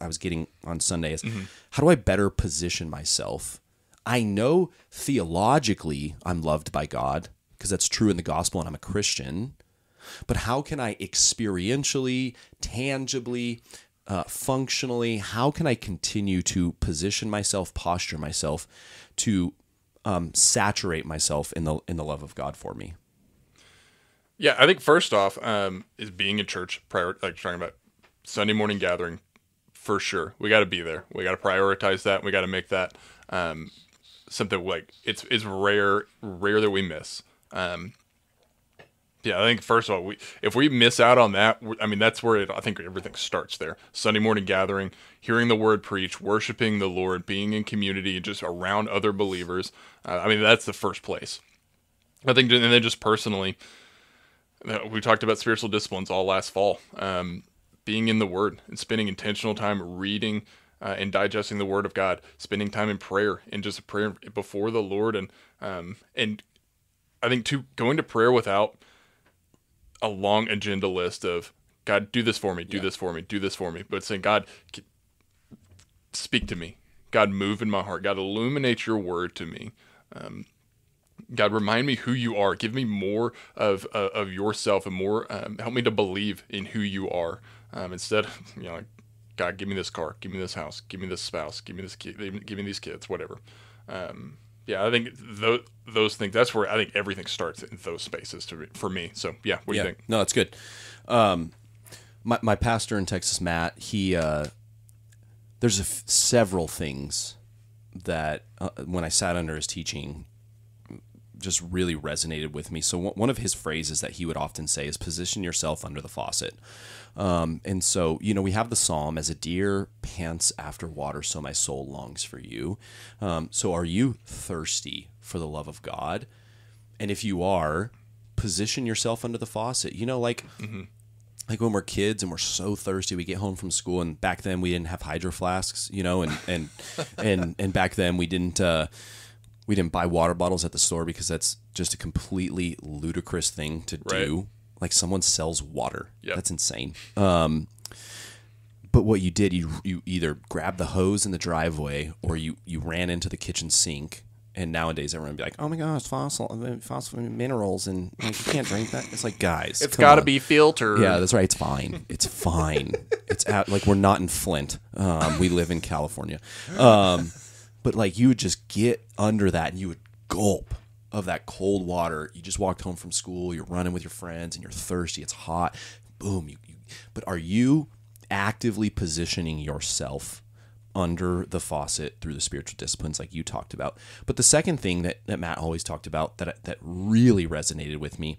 I was getting on Sunday, is how do I better position myself? I know theologically I'm loved by God because that's true in the gospel and I'm a Christian. But how can I experientially, tangibly, functionally, how can I continue to position myself, posture myself to saturate myself in the love of God for me? Yeah, I think first off is being in church, like talking about Sunday morning gathering, for sure. We got to be there. We got to prioritize that. We got to make that something like it's rare that we miss. Yeah, I think first of all, if we miss out on that, I mean, that's where I think everything starts there. Sunday morning gathering, hearing the word preached, worshiping the Lord, being in community, just around other believers. I mean, that's the first place. I think, and then just personally, we talked about spiritual disciplines all last fall. Being in the Word and spending intentional time reading and digesting the Word of God, spending time in prayer and just prayer before the Lord, and I think going to prayer without a long agenda list of God, do this for me, do this for me, do this for me. But saying, God, speak to me. God, move in my heart. God, illuminate your word to me. God, remind me who you are. Give me more of yourself and more. Help me to believe in who you are. Instead, like, God, give me this car, give me this house, give me this spouse, give me this kid, give me these kids, whatever. Yeah, I think those things, that's where I think everything starts in those spaces for me. So, yeah, what do you think? No, that's good. My pastor in Texas, Matt, there's several things that when I sat under his teaching just really resonated with me. So one of his phrases that he would often say is position yourself under the faucet. And so, we have the Psalm, as a deer pants after water, so my soul longs for you. So are you thirsty for the love of God? And if you are, position yourself under the faucet. Like when we're kids and we're so thirsty, we get home from school, and back then we didn't have hydro flasks, and back then we didn't buy water bottles at the store because that's just a completely ludicrous thing to do. Like, someone sells water. Yep. That's insane. But what you did, you either grabbed the hose in the driveway or you ran into the kitchen sink. And nowadays everyone would be like, oh my gosh, fossil minerals, and you can't drink that. It's like, guys, it's got to be filtered. Yeah, that's right. It's fine. It's fine. It's like, we're not in Flint. We live in California. But like, you would just get under that and you would gulp of that cold water. You just walked home from school, you're running with your friends, and you're thirsty. It's hot. Boom. But are you actively positioning yourself under the faucet through the spiritual disciplines like you talked about? But the second thing that Matt always talked about that really resonated with me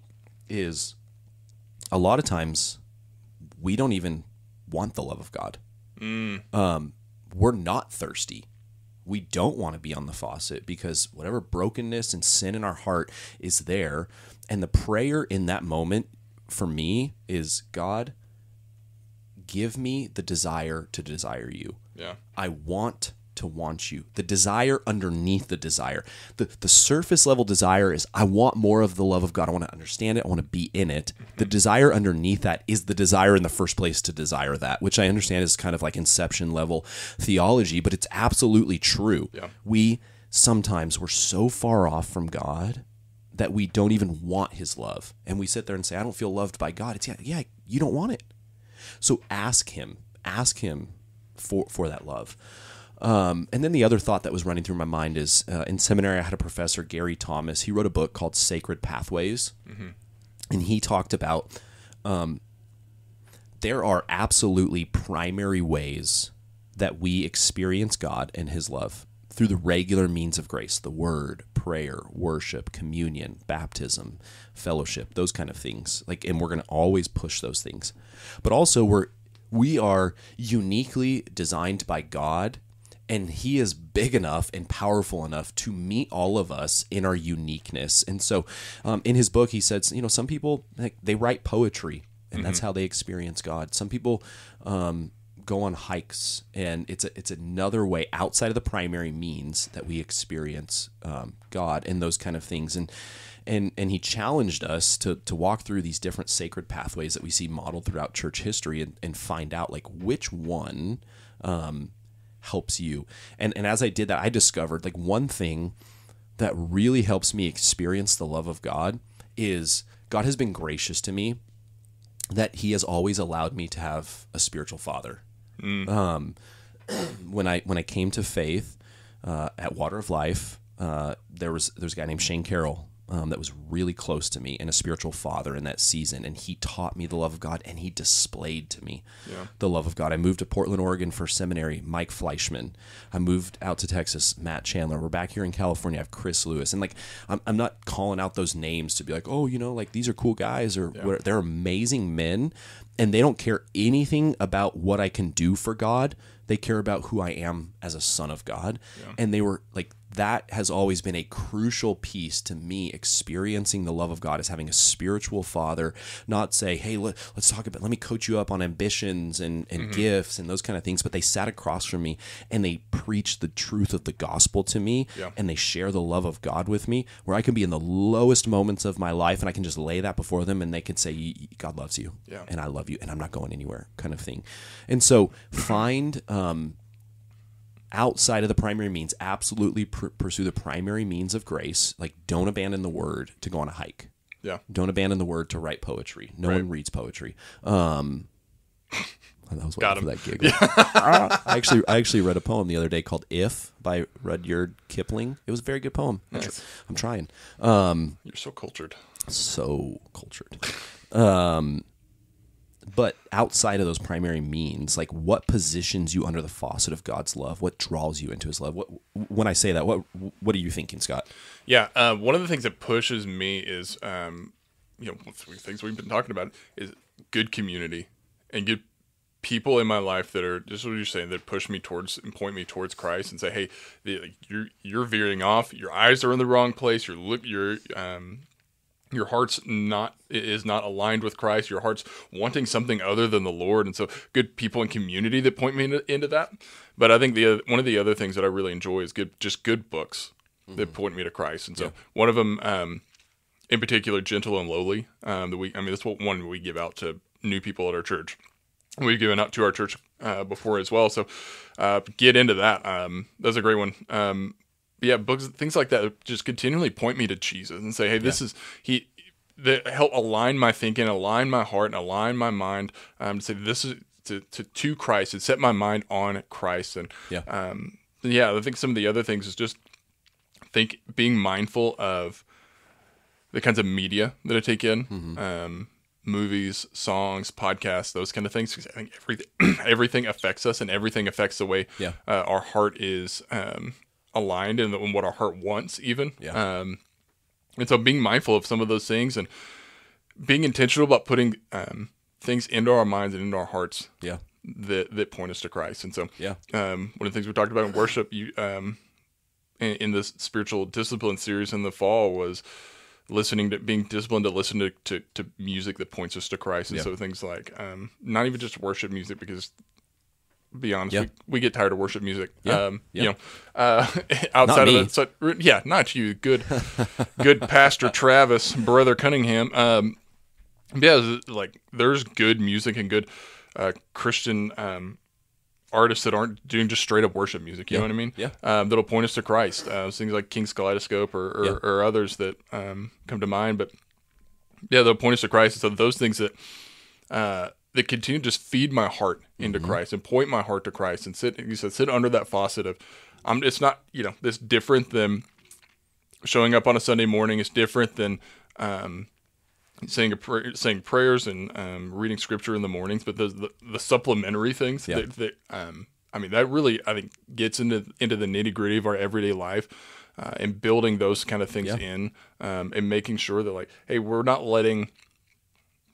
is, a lot of times we don't even want the love of God. We're not thirsty. We don't want to be on the faucet because whatever brokenness and sin in our heart is there. And the prayer in that moment for me is, God, give me the desire to desire you. Yeah. I want to want you. The desire underneath the desire. The surface level desire is, I want more of the love of God. I want to understand it. I want to be in it. The desire underneath that is the desire in the first place to desire that, which I understand is kind of like inception level theology, but it's absolutely true. Yeah. We sometimes we're so far off from God that we don't even want his love. And we sit there and say, I don't feel loved by God. It's yeah, you don't want it. So ask him for that love. And then the other thought that was running through my mind is, in seminary, I had a professor, Gary Thomas. He wrote a book called Sacred Pathways. And he talked about there are absolutely primary ways that we experience God and his love through the regular means of grace, the word, prayer, worship, communion, baptism, fellowship, those kind of things. And we're going to always push those things. But also we are uniquely designed by God, and he is big enough and powerful enough to meet all of us in our uniqueness. And so in his book, he says, some people, they write poetry, and that's how they experience God. Some people go on hikes, and it's another way outside of the primary means that we experience God and those kind of things. And he challenged us to walk through these different sacred pathways that we see modeled throughout church history and find out which one helps you. And as I did that, I discovered one thing that really helps me experience the love of God is, God has been gracious to me that he has always allowed me to have a spiritual father. When I came to faith at Water of Life, there was a guy named Shane Carroll that was really close to me and a spiritual father in that season, and he taught me the love of God, and he displayed to me the love of God. I moved to Portland, Oregon for seminary, Mike Fleischman. I moved out to Texas, Matt Chandler. We're back here in California, I have Chris Lewis. And I'm not calling out those names to be these are cool guys, or they're amazing men, and they don't care anything about what I can do for God. They care about who I am as a son of God. Yeah. And they were that has always been a crucial piece to me experiencing the love of God, as having a spiritual father, not say, hey, let's talk about, let me coach you up on ambitions and gifts and those kind of things. But they sat across from me and they preached the truth of the gospel to me, and they share the love of God with me, where I can be in the lowest moments of my life and I can just lay that before them, and they can say, God loves you, and I love you, and I'm not going anywhere, kind of thing. And so find outside of the primary means, absolutely pursue the primary means of grace. Don't abandon the word to go on a hike. Yeah. Don't abandon the word to write poetry. No one reads poetry. That was waiting for that giggle. I actually read a poem the other day called "If" by Rudyard Kipling. It was a very good poem. Nice. I'm trying. You're so cultured. So cultured. But outside of those primary means, like what positions you under the faucet of God's love? What draws you into his love? When I say that, what are you thinking, Scott? Yeah. One of the things that pushes me is, three things we've been talking about is good community and good people in my life that are just what you're saying, that push me towards and point me towards Christ and say, hey, you're veering off. Your eyes are in the wrong place. Your heart's not aligned with Christ. Your heart's wanting something other than the Lord. And so good people and community that point me into that. But I think one of the other things that I really enjoy is good books that point me to Christ. And so one of them, in particular, Gentle and Lowly, that's what one we give out to new people at our church. We've given out to our church before as well. So get into that. That's a great one. Books, things like that just continually point me to Jesus and say, hey, this is that help align my thinking, align my heart, and align my mind to say this is to Christ and set my mind on Christ. And I think some of the other things is just being mindful of the kinds of media that I take in, movies, songs, podcasts, those kind of things. Because I think everything affects us, and everything affects the way our heart is aligned and what our heart wants even. And so being mindful of some of those things and being intentional about putting things into our minds and into our hearts that point us to Christ. And so one of the things we talked about in worship in this spiritual discipline series in the fall was being disciplined to listen to music that points us to Christ. And so things like not even just worship music, because be honest, we get tired of worship music. Outside of it, so not you, good Pastor Travis, Brother Cunningham. Like there's good music and good Christian artists that aren't doing just straight up worship music. You know what I mean? That'll point us to Christ. Things like King's Kaleidoscope or others that come to mind. But they'll point us to Christ. And so those things that continue to just feed my heart into Christ and point my heart to Christ and sit under that faucet of, it's not, this different than showing up on a Sunday morning. It's different than saying prayers and reading scripture in the mornings, but the supplementary things that really, I think, gets into the nitty gritty of our everyday life, and building those kind of things in, and making sure that, like, hey, we're not letting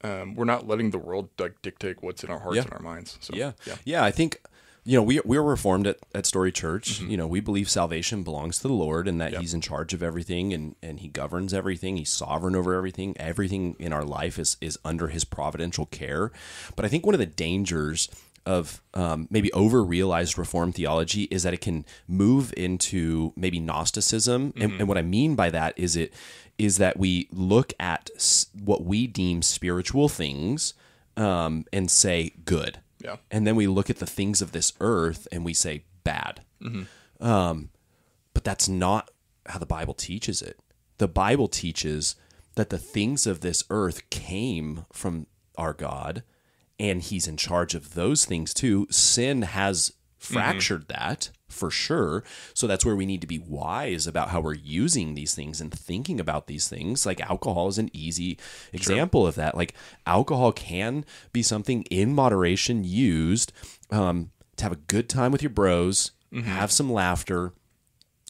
the world dictate what's in our hearts and our minds. So, I think, we're reformed at Story Church. We believe salvation belongs to the Lord and that he's in charge of everything and he governs everything. He's sovereign over everything. Everything in our life is under his providential care. But I think one of the dangers of maybe over-realized Reformed theology is that it can move into maybe Gnosticism. And what I mean by that is that we look at what we deem spiritual things and say good. And then we look at the things of this earth and we say bad. But that's not how the Bible teaches it. The Bible teaches that the things of this earth came from our God, and he's in charge of those things too. Sin has fractured that for sure. So that's where we need to be wise about how we're using these things and thinking about these things. Like alcohol is an easy example of that. Like alcohol can be something in moderation used to have a good time with your bros, have some laughter,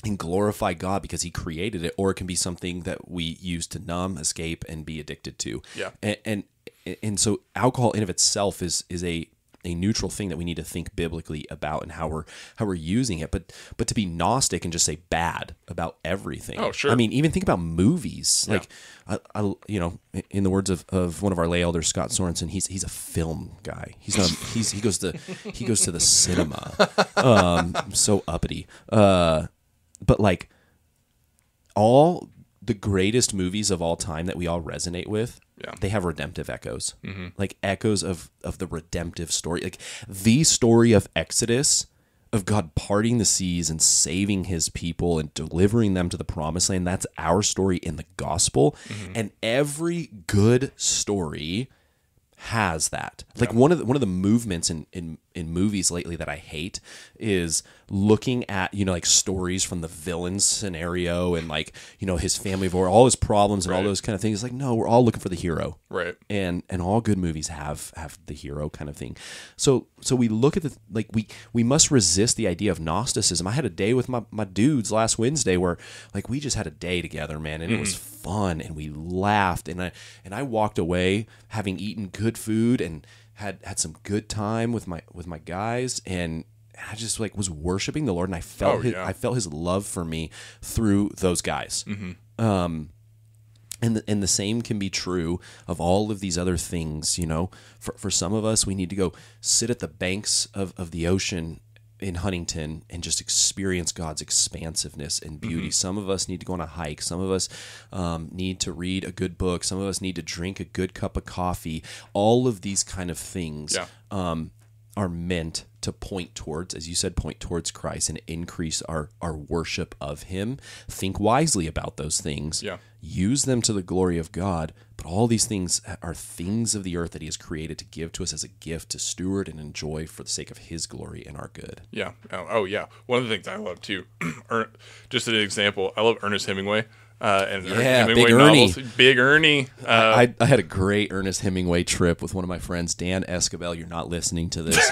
and glorify God because he created it. Or it can be something that we use to numb, escape, and be addicted to. And so alcohol in of itself is a neutral thing that we need to think biblically about and how we're using it. But to be Gnostic and just say bad about everything. Oh, sure. I mean, even think about movies. Like, I in the words of one of our lay elders, Scott Sorensen, he's a film guy. He goes to the cinema. So uppity. But like all the greatest movies of all time that we all resonate with, they have redemptive echoes, like echoes of the redemptive story, like the story of Exodus, of God parting the seas and saving his people and delivering them to the promised land. That's our story in the gospel. And every good story has that. Like one of the movements in movies lately that I hate is looking at, like stories from the villain's scenario and like, his family of all his problems and all those kind of things. It's like, no, we're all looking for the hero. Right. And all good movies have the hero kind of thing. So we look at we must resist the idea of Gnosticism. I had a day with my dudes last Wednesday where like we just had a day together, man, and it was fun and we laughed and I walked away having eaten good food and had some good time with my guys, and I just like was worshiping the Lord, and I felt I felt His love for me through those guys. And the same can be true of all of these other things. For some of us, we need to go sit at the banks of the ocean in Huntington and just experience God's expansiveness and beauty. Some of us need to go on a hike. Some of us need to read a good book. Some of us need to drink a good cup of coffee. All of these kind of things are meant to point towards, as you said, point towards Christ and increase our worship of Him. Think wisely about those things. Yeah. Use them to the glory of God. But all these things are things of the earth that He has created to give to us as a gift to steward and enjoy for the sake of His glory and our good. Yeah. Oh, yeah. One of the things I love too, just an example, I love Ernest Hemingway. And Hemingway Big Ernie. novels. Big Ernie. I had a great Ernest Hemingway trip with one of my friends, Dan Escabel. You're not listening to this.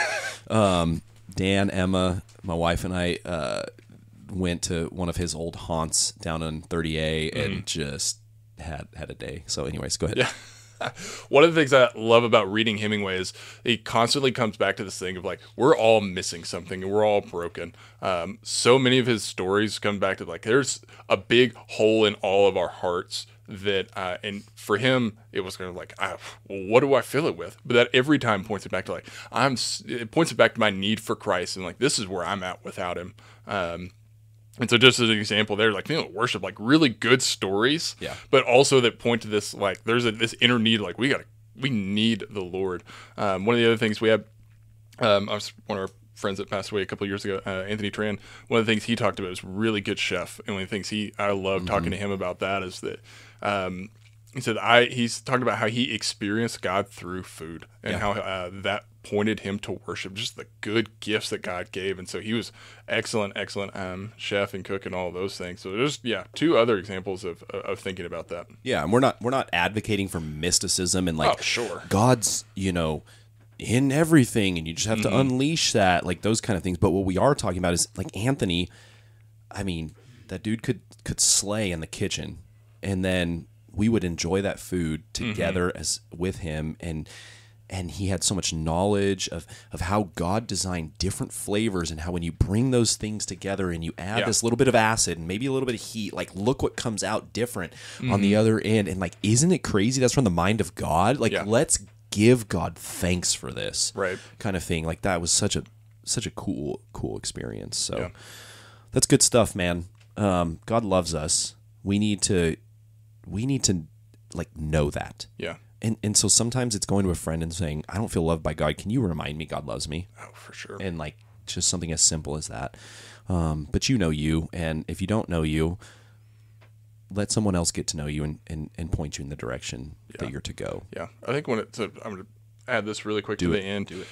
Dan, Emma, my wife, and I went to one of his old haunts down on 30A and just had a day. So anyways, go ahead. Yeah. One of the things I love about reading Hemingway is he constantly comes back to this thing of like, we're all missing something and we're all broken. So many of his stories come back to like, there's a big hole in all of our hearts that, and for him, it was kind of like, well, what do I fill it with? But that every time points it back to like, it points it back to my need for Christ. And like, this is where I'm at without Him. And so just as an example there, like, worship, like really good stories, but also that point to this, like there's this inner need, like we need the Lord. One of the other things we had, one of our friends that passed away a couple of years ago, Anthony Tran, one of the things he talked about is really good chef. And one of the things I love talking to him about that is that, he said, he's talking about how he experienced God through food and how that pointed him to worship, just the good gifts that God gave. And so he was excellent chef and cook and all of those things. So there's two other examples of thinking about that. Yeah, and we're not advocating for mysticism and like God's in everything and you just have to unleash that, like those kind of things. But what we are talking about is like Anthony, I mean, that dude could slay in the kitchen, and then we would enjoy that food together as with him, and he had so much knowledge of how God designed different flavors and how when you bring those things together and you add this little bit of acid and maybe a little bit of heat, like look what comes out different on the other end. And like, isn't it crazy? That's from the mind of God. Like, let's give God thanks for this kind of thing. Like that was such a cool experience. So that's good stuff, man. God loves us. We need to like know that. Yeah. And so sometimes it's going to a friend and saying, I don't feel loved by God. Can you remind me God loves me? Oh, for sure. And like just something as simple as that. But you know you, and if you don't know you, let someone else get to know you and point you in the direction that you're to go. Yeah. I think I'm going to add this really quick to the end. Do it.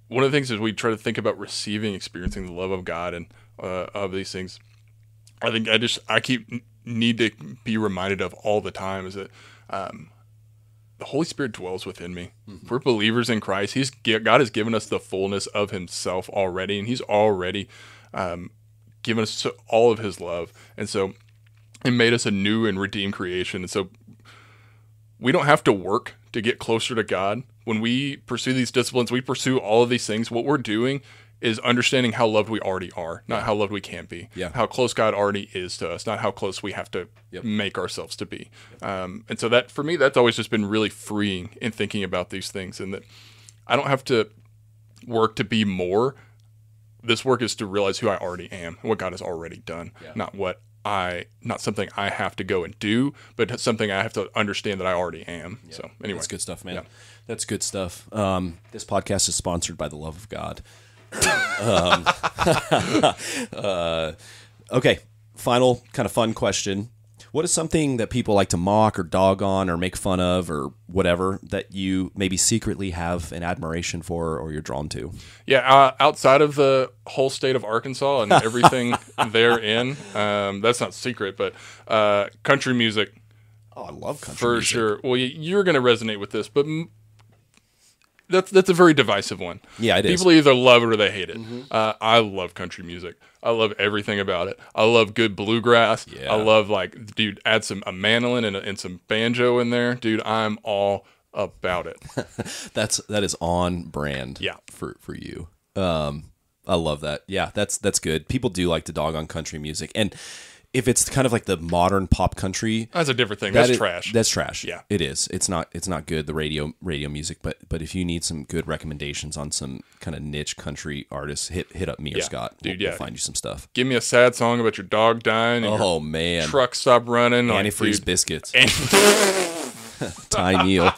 One of the things is we try to think about experiencing the love of God and of these things. I think I need to be reminded of all the time is that the Holy Spirit dwells within me. If we're believers in Christ, God has given us the fullness of Himself already, and He's already given us all of His love. And so it made us a new and redeemed creation. And so we don't have to work to get closer to God. When we pursue these disciplines, we pursue all of these things. What we're doing is understanding how loved we already are, not how loved we can be. Yeah. How close God already is to us, not how close we have to make ourselves to be. And so that, for me, that's always just been really freeing in thinking about these things, and that I don't have to work to be more. This work is to realize who I already am and what God has already done, not something I have to go and do, but something I have to understand that I already am. Yeah. So anyway. That's good stuff, man. Yeah. That's good stuff. This podcast is sponsored by the love of God. Okay, final kind of fun question. What is something that people like to mock or dog on or make fun of or whatever that you maybe secretly have an admiration for or you're drawn to? Yeah, outside of the whole state of Arkansas and everything therein, that's not secret, but country music. Oh, I love country for music. sure. Well, you're going to resonate with this, but that's a very divisive one. Yeah, it is. People either love it or they hate it. I love country music. I love everything about it. I love good bluegrass. Yeah. I love, like, dude, add a mandolin and some banjo in there. Dude, I'm all about it. That is on brand. Yeah. For you. I love that. Yeah, that's good. People do like to dog on country music, and if it's kind of like the modern pop country, that's a different thing. That's trash. That's trash. Yeah, it is. It's not good. The radio music, but if you need some good recommendations on some kind of niche country artists, hit up me or Scott. Dude, we'll find you some stuff. Give me a sad song about your dog dying. And oh man, truck stop running. Antifreeze biscuits. Ty Neal.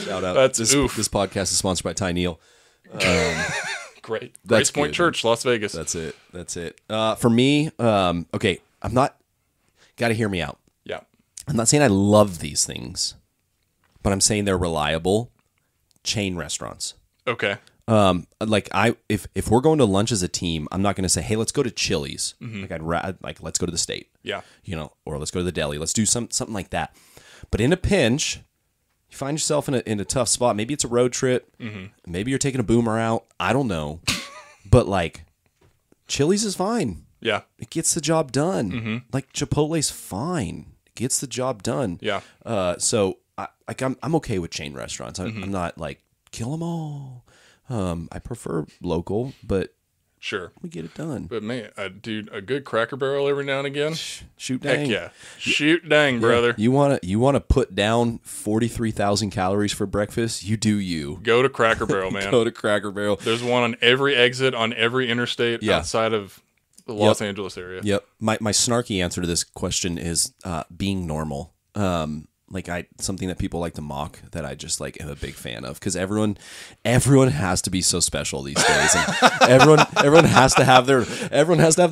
Shout out. This podcast is sponsored by Ty Neal. Great. Grace Point Church, Las Vegas. That's it. For me, okay, I'm not. Got to hear me out. Yeah. I'm not saying I love these things, but I'm saying they're reliable chain restaurants. Okay. Like if we're going to lunch as a team, I'm not going to say, hey, let's go to Chili's. Like let's go to the State. Yeah. Or let's go to the deli. Let's do something like that. But in a pinch, you find yourself in a tough spot. Maybe it's a road trip. Maybe you're taking a boomer out. I don't know. But like Chili's is fine. Yeah. It gets the job done. Like Chipotle's fine. It gets the job done. Yeah. So I'm okay with chain restaurants. I'm not like kill them all. I prefer local, but sure, we get it done. But man, dude, a good Cracker Barrel every now and again. Shoot dang. Heck yeah. Shoot dang, brother. You wanna put down 43,000 calories for breakfast? You do you. Go to Cracker Barrel, man. Go to Cracker Barrel. There's one on every exit on every interstate outside of the Los Angeles area. Yep. My snarky answer to this question is being normal. Something that people like to mock that I just like am a big fan of, because everyone has to be so special these days, and everyone has to have their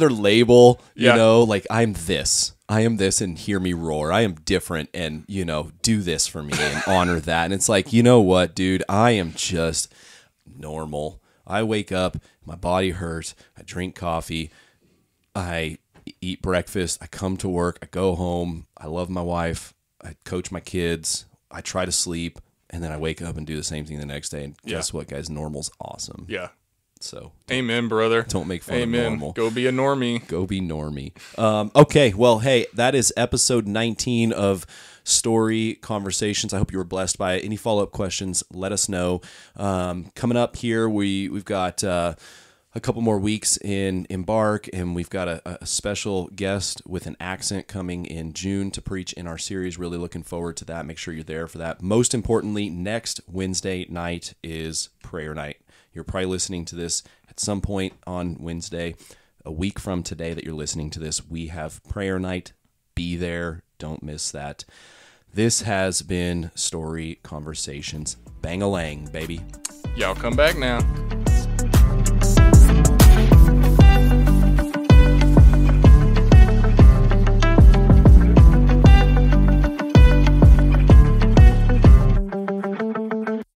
label. You know, like I am this, and hear me roar. I am different, and do this for me and honor that. And it's like, you know what, dude, I am just normal. I wake up, my body hurts. I drink coffee. I eat breakfast. I come to work. I go home. I love my wife. I coach my kids. I try to sleep, and then I wake up and do the same thing the next day. And guess what, guys? Normal's awesome. Yeah. So, amen, brother. Don't make fun of normal. Go be a normie. Go be normie. Okay. Well, hey, that is episode 19 of Story Conversations. I hope you were blessed by it. Any follow-up questions, let us know. Coming up here, we've got a couple more weeks in Embark, and we've got a special guest with an accent coming in June to preach in our series. Really looking forward to that. Make sure you're there for that. Most importantly, next Wednesday night is prayer night. You're probably listening to this at some point on Wednesday. A week from today that you're listening to this, we have prayer night. Be there. Don't miss that. This has been Story Conversations. Bang-a-lang, baby. Y'all come back now.